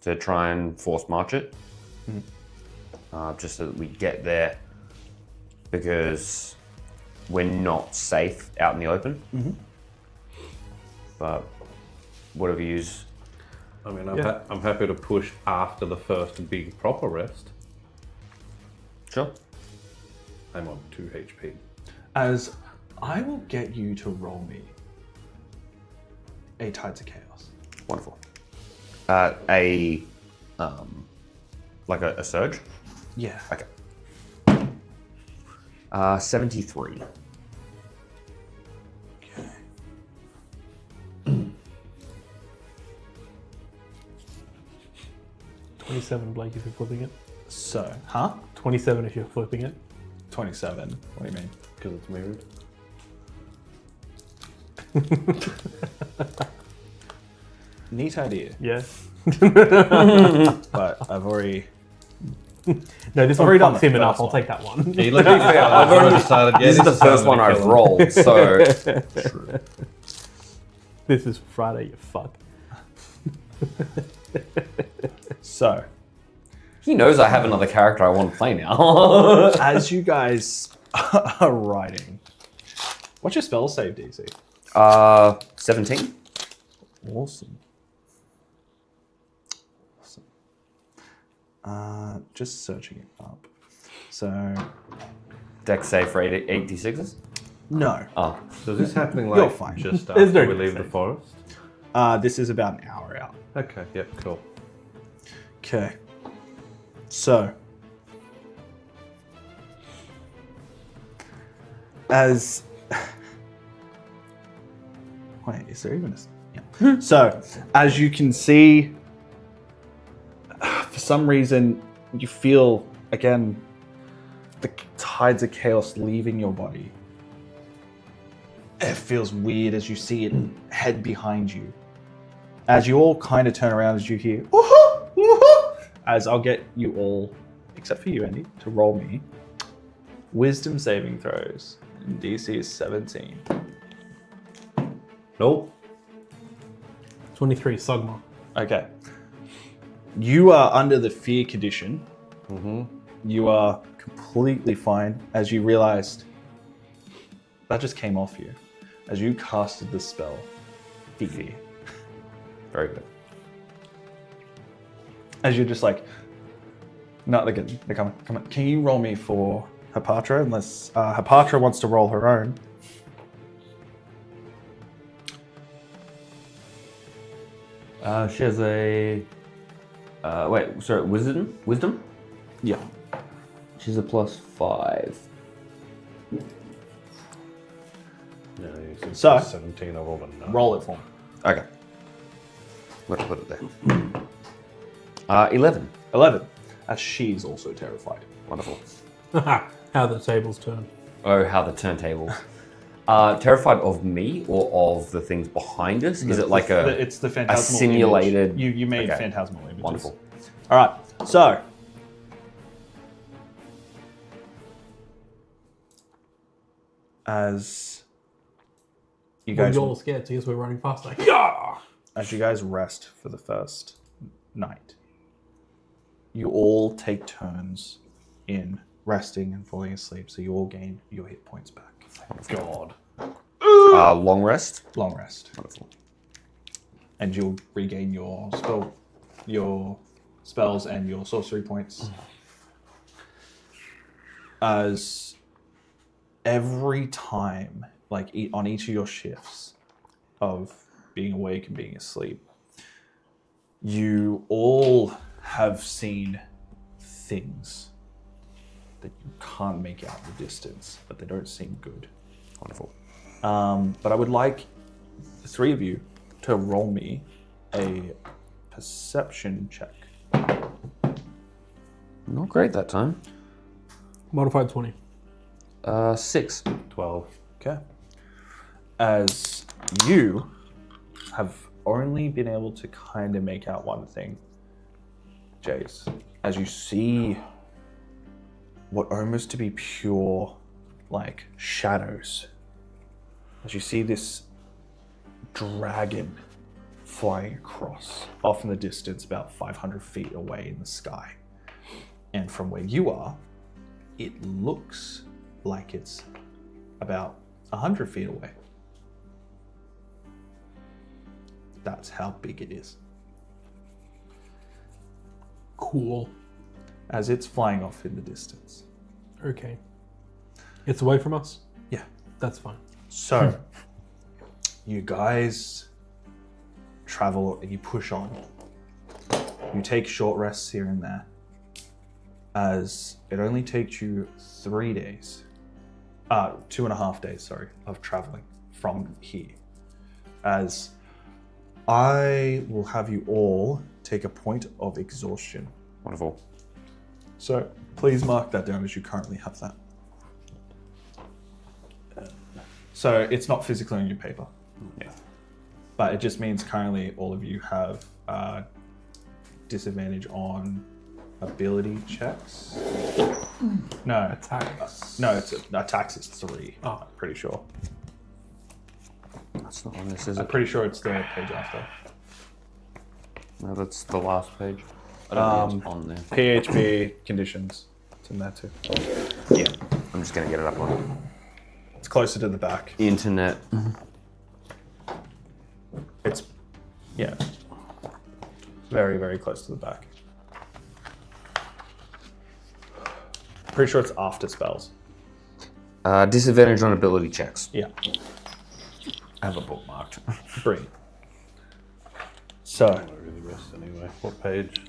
To try and force march it. Just so that we get there, because we're not safe out in the open. But whatever you use. I mean, I'm happy to push after the first big proper rest. Sure. I'm on 2 HP. As I will get you to roll me a Tides of Chaos. Wonderful. Like a surge? Yeah. Okay. 73. Okay. 27, Blake, if you're flipping it. So, huh? 27 if you're flipping it. 27. What do you mean? Because it's mirrored. Neat idea, Yeah. but I've already. No, this Already one done fucks the him enough. first I'll one. take that one. Yeah, look, to be fair, I've already started. Yeah, This is the first one I've rolled, so This is Friday, you fuck. So, he knows I have another character I want to play now. as you guys are riding, what's your spell save DC? 17. Awesome. Just searching it up. So, Dex save for 86s. no. Oh, So is this happening You're like fine. just There's after no we leave the safe. forest? This is about an hour out. Okay, yep, cool. Okay. So, as wait, is there even a? Yeah. So, as you can see, for some reason, you feel again the tides of chaos leaving your body. It feels weird as you see it head behind you. As you all kind of turn around, as you hear, "Woohoo! Woohoo!" As I'll get you all, except for you, Andy, to roll me wisdom saving throws. And DC is 17. Nope. 23, Sugma. Okay. You are under the fear condition. Mm-hmm. You are completely fine as you realized that just came off you. As you casted the spell, fear. very good. As you're just like, no, they're good. They're coming. Come on. Can you roll me for Hepatra? Unless Hepatra wants to roll her own. She has a. Wait, sorry, wisdom? Wisdom? Yeah. She's a +5. No, you said So- 17, I rolled a 9. Roll it for me. Okay. Let's put it there. 11. 11. As she's also terrified. Wonderful. How the tables turn. Oh, how the turntables. Terrified of me or of the things behind us? Is it like It's the phantasmal simulated- image. You made Okay. phantasmal images. Wonderful. All right. So. As you Well, guys, you're all scared, so I guess we're running faster. Yeah! as you guys rest for the first night, you all take turns in resting and falling asleep, so you all gain your hit points back. God. long rest? Long rest, Wonderful. and you'll regain your spells and your sorcery points. As every time, like on each of your shifts of being awake and being asleep, you all have seen things that you can't make out in the distance, but they don't seem good. Wonderful. But I would like the three of you to roll me a perception check. Not great that time. Modified 20. 6. 12. Okay. As you have only been able to kind of make out one thing, Jace, as you see what almost to be pure, like, shadows, as you see this dragon flying across, off in the distance, about 500 feet away in the sky. And from where you are, it looks like it's about 100 feet away. That's how big it is. Cool. as it's flying off in the distance. Okay. It's away from us? Yeah. That's fine. So, you guys travel and you push on. You take short rests here and there, as it only takes you 3 days, 2.5 days, sorry, of traveling from here. As I will have you all take a point of exhaustion. Wonderful. So please mark that down as you currently have that. So it's not physically on your paper. Yeah. But it just means currently all of you have disadvantage on ability checks. No, Attacks. no, it's attacks is 3. Oh. I'm pretty sure. That's not on this, is I'm it? pretty sure it's the page after. No, that's the last page. I don't think it's on there. PHP conditions. It's in there too. Yeah. I'm just going to get it up on It's closer to the back. internet. It's, yeah, very, very close to the back. Pretty sure it's after spells. Disadvantage on ability checks. Yeah, I have a bookmarked. brilliant. So, I really rest anyway. What page?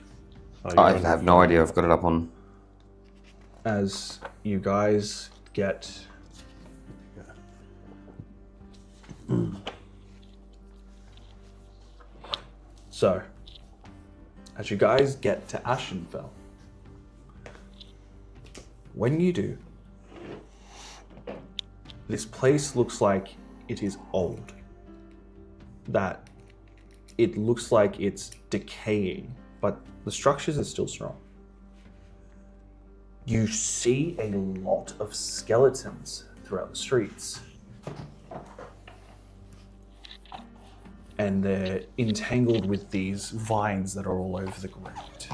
Oh, I you're on- have no idea. I've got it up on. as you guys get so, as you guys get to Ashenfell, when you do, this place looks like it is old. That it looks like it's decaying, but the structures are still strong. You see a lot of skeletons throughout the streets. And they're entangled with these vines that are all over the ground.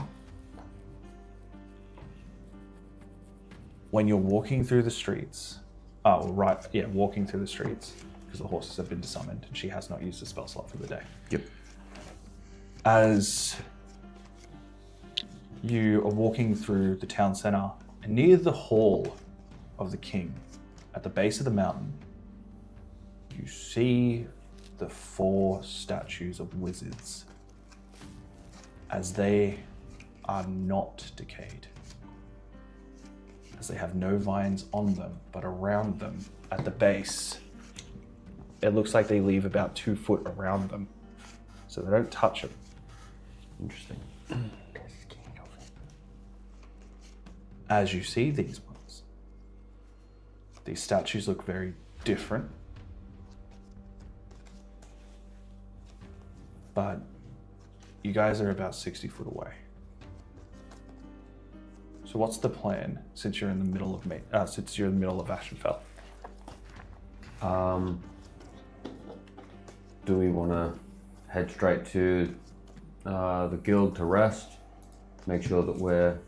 When you're walking through the streets, walking through the streets, because the horses have been summoned and she has not used a spell slot for the day. Yep. As you are walking through the town center, and near the hall of the king, at the base of the mountain, you see the 4 statues of wizards, as they are not decayed, as they have no vines on them, but around them at the base, it looks like they leave about 2 foot around them, so they don't touch them. Interesting. As you see these ones, these statues look very different, but you guys are about 60 foot away. So what's the plan since you're in the middle of Ashenfell? Do we want to head straight to the guild to rest? Make sure that we're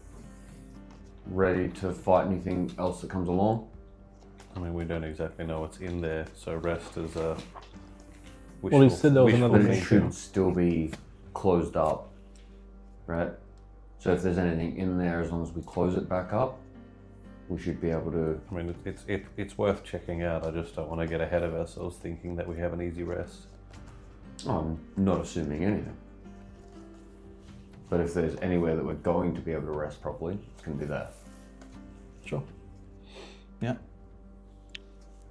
ready to fight anything else that comes along? I mean, we don't exactly know what's in there, so rest is a. Well, he said there was wishful another But it thinking. should still be closed up, right? So if there's anything in there, as long as we close it back up, we should be able to. I mean, it's worth checking out. I just don't want to get ahead of ourselves thinking that we have an easy rest. I'm not assuming anything. But if there's anywhere that we're going to be able to rest properly, it's going to be there. Sure. Yeah.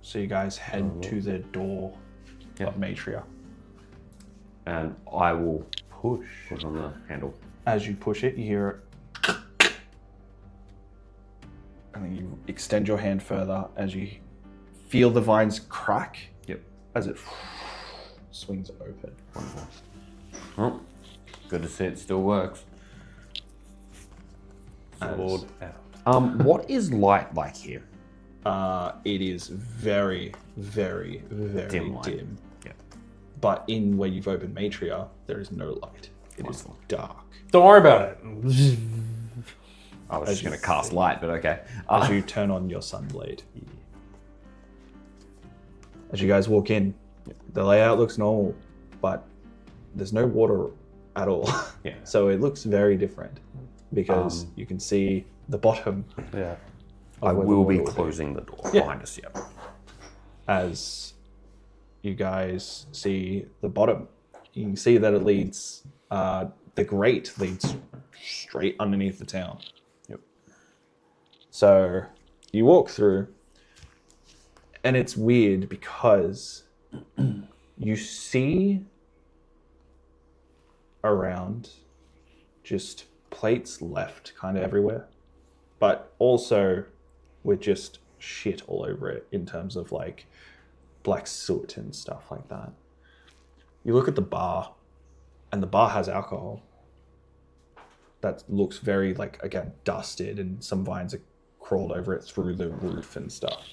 So you guys head to the door of Matria. And I will push on the handle. As you push it, you hear it. And then you extend your hand further as you feel the vines crack. Yep. As it swings open. Wonderful. Well, good to see it still works. Sword out. What is light like here? It is very, very, very Dim light. dim. Yeah. But in where you've opened Matria, there is no light. It is Wonderful. dark. Don't worry about it. I was just going to cast light, but okay. As you turn on your sunblade. As you guys walk in, the layout looks normal, but there's no water at all. Yeah. So it looks very different. because you can see the bottom. Yeah. I where the will be water would closing the door Yeah. behind us. Yeah. As you guys see the bottom, you can see that it leads, the grate leads straight underneath the town. Yep. So you walk through, and it's weird because you see around just plates left kind of everywhere, but also with just shit all over it in terms of like black soot and stuff like that. You look at the bar, and the bar has alcohol that looks very, like, again, dusted, and some vines are crawled over it through the roof and stuff.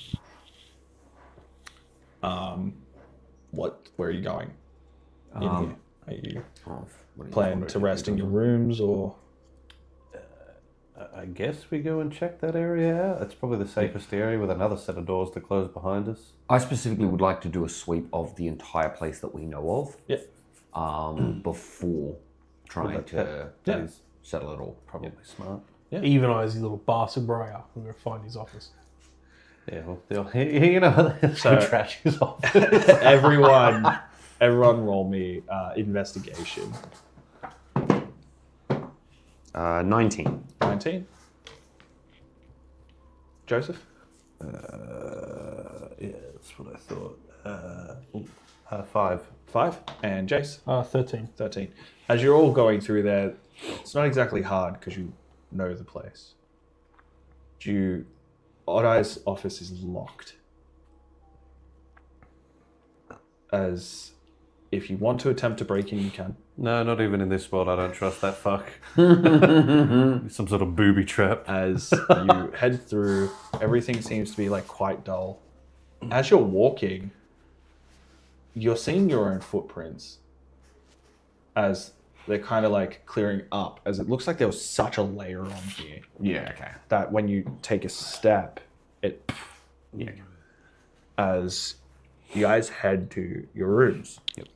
Where are you going? In here? Are you planning to rest in your rooms, or? I guess we go and check that area out. It's probably the safest area with another set of doors to close behind us. I specifically would like to do a sweep of the entire place that we know of. Yeah. Before trying to settle it all. Probably smart. Even eyes his little bastard Briar. I'm going to find his office. Yeah, well, you know, so trash his office. everyone roll me investigation. 19. 19. Joseph? Yeah, that's what I thought. 5. 5. And Jace? 13. 13. As you're all going through there, it's not exactly hard because you know the place. Odd Eye's office is locked. As if you want to attempt to break in, you can. No, not even in this world. I don't trust that fuck. Some sort of booby trap. As you head through, everything seems to be like quite dull. As you're walking, you're seeing your own footprints as they're kind of like clearing up, as it looks like there was such a layer on here. Yeah, okay. That when you take a step, it... Yeah. As you guys head to your rooms. Yep.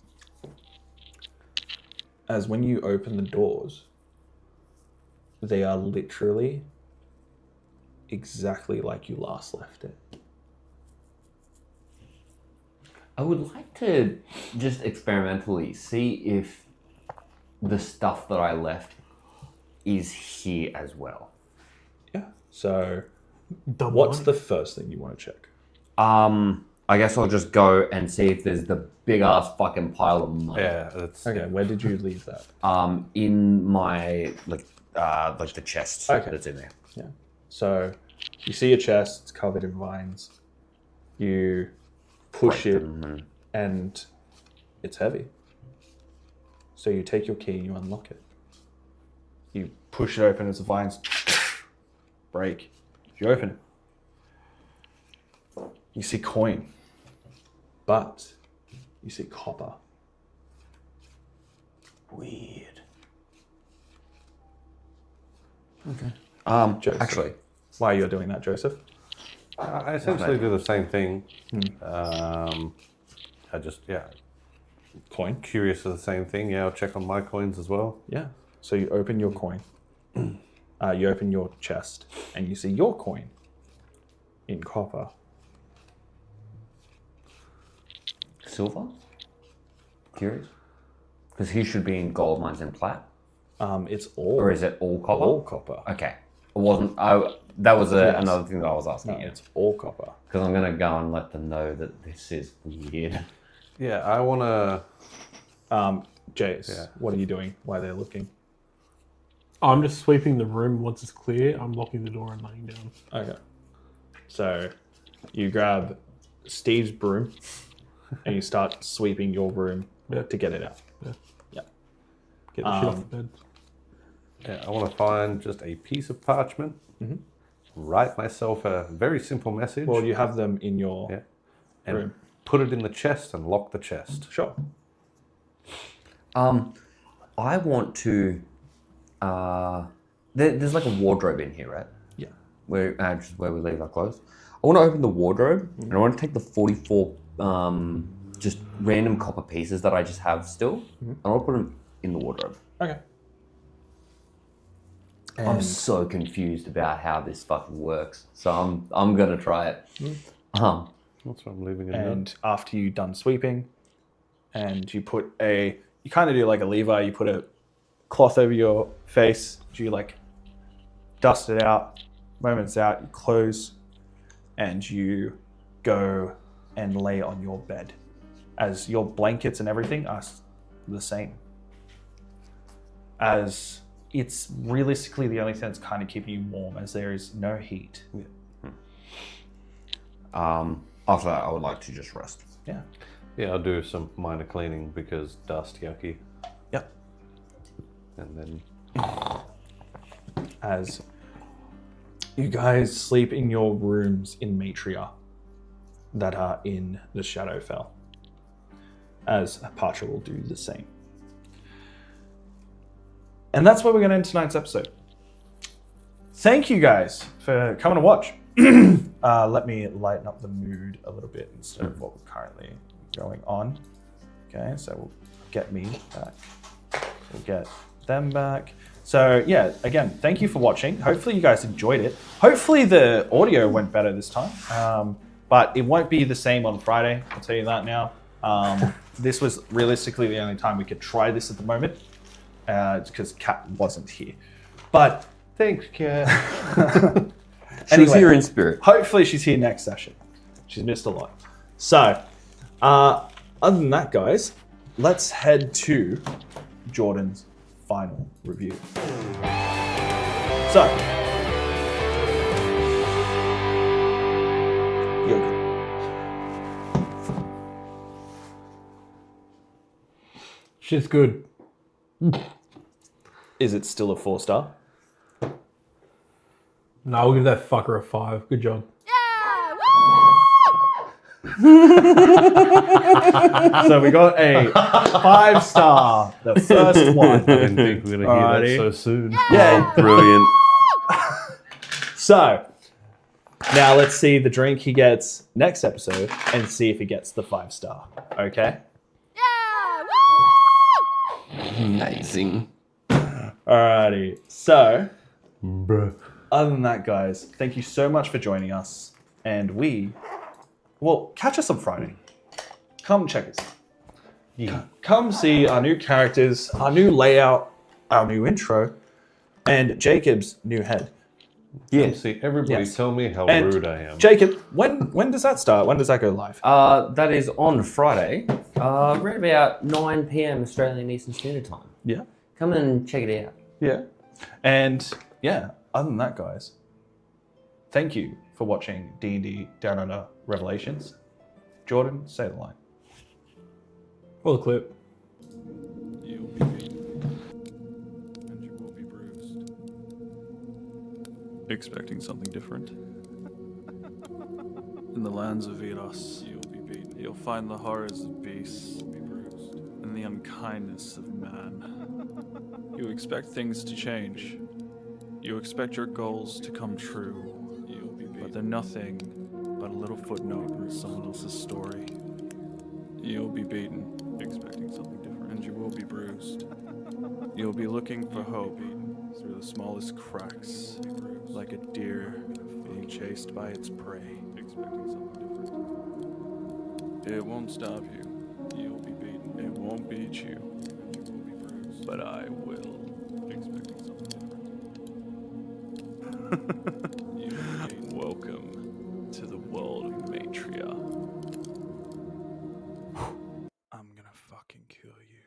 As when you open the doors, they are literally exactly like you last left it. I would like to just experimentally see if the stuff that I left is here as well. Yeah. So, Double what's one. the first thing you want to check? I guess I'll just go and see if there's the big ass fucking pile of money. Yeah, that's... Okay, where did you leave that? In my like the chest that's in there. Yeah. So, you see a chest, it's covered in vines. You push Break it, them and it's heavy. So you take your key and you unlock it. You push it open as the vines break. You open it. You see coin, but you see copper. Weird. Joseph. Actually, Why you're doing that, Joseph? I essentially do the same thing. I just, Coin. curious of the same thing. Yeah, I'll check on my coins as well. Yeah. So you open your coin. You open your chest, and you see your coin in copper. silver? Curious. Because he should be in gold mines and plat. It's all. Or is it all copper? all copper? Okay. It wasn't. That was Yes. another thing that I was asking No, you. it's all copper. Because I'm going to go and let them know that this is weird. Yeah, I want to... Jace, Yeah. what are you doing while they're looking? I'm just sweeping the room. Once it's clear, I'm locking the door and laying down. Okay. So you grab Steve's broom and you start sweeping your room to get it out. Get the shit off the bed. Yeah, I want to find just a piece of parchment, write myself a very simple message, Well, you have them in your and room. put it in the chest and lock the chest. Sure. I want to. There's like a wardrobe in here, right? Yeah. Where just where we leave our clothes. I want to open the wardrobe and I want to take the 44 just random copper pieces that I just have still. And I want to put them in the wardrobe. Okay. I'm so confused about how this fucking works. So I'm gonna try it. That's why I'm leaving it. And after you're done sweeping, and you kind of do like a lever, you put a cloth over your face, you like dust it out, moments out, you close, and you go and lay on your bed, as your blankets and everything are the same. As it's realistically the only thing that's kind of keeping you warm, as there is no heat. After that, I would like to just rest. Yeah. Yeah, I'll do some minor cleaning because dust, yucky. Yep. And then As you guys sleep in your rooms in Matria that are in the Shadowfell, as Parcha will do the same. And that's where we're going to end tonight's episode. Thank you guys for coming to watch. Let me lighten up the mood a little bit instead of what we're currently going on. Okay, so we'll get me back. We'll get them back. So yeah, again, thank you for watching. Hopefully you guys enjoyed it. Hopefully the audio went better this time. But it won't be the same on Friday, I'll tell you that now. This was realistically the only time we could try this at the moment, because Kat wasn't here. But thanks, Kat. She was here in spirit. Hopefully she's here next session. She's missed a lot. So, other than that, guys, let's head to Jordan's final review. So, you're good. Shit's good. Is it still a 4-star? No, we'll give that fucker a 5. Good job. So we got a 5-star, the first one. I didn't think we were going to hear Alrighty. that so soon. Yeah. Brilliant. So, now let's see the drink he gets next episode and see if he gets the 5-star. Okay? Amazing. Alrighty. So, other than that, guys, thank you so much for joining us. And catch us on Friday. Come check us out. Yeah. Come see our new characters, our new layout, our new intro, and Jacob's new head. Yeah. See, everybody Yes. tell me how And rude I am. Jacob, when does that start? When does that go live? That is on Friday, around about 9 p.m. Australian Eastern Standard Time. Yeah. Come and check it out. Yeah. And yeah, other than that, guys, thank you for watching D&D Down Under Revelations. Jordan, say the line. Roll the clip. You will be beaten, and you will be bruised. Expecting something different? In the lands of Viros, you will be beaten. You'll find the horrors of beasts, be bruised, and the unkindness of man. You expect things to change. You expect your goals to come true. You will be beaten. But they're nothing but a little footnote in someone else's story. You'll be beaten, expecting something different, and you will be bruised. You'll be looking for hope through the smallest cracks, like a deer being chased by its prey, expecting something different. It won't stop you. You'll be beaten. It won't beat you, and you will be bruised. But I will, expecting something different. You'll be beaten. Welcome to the world of Matria. I'm gonna fucking kill you.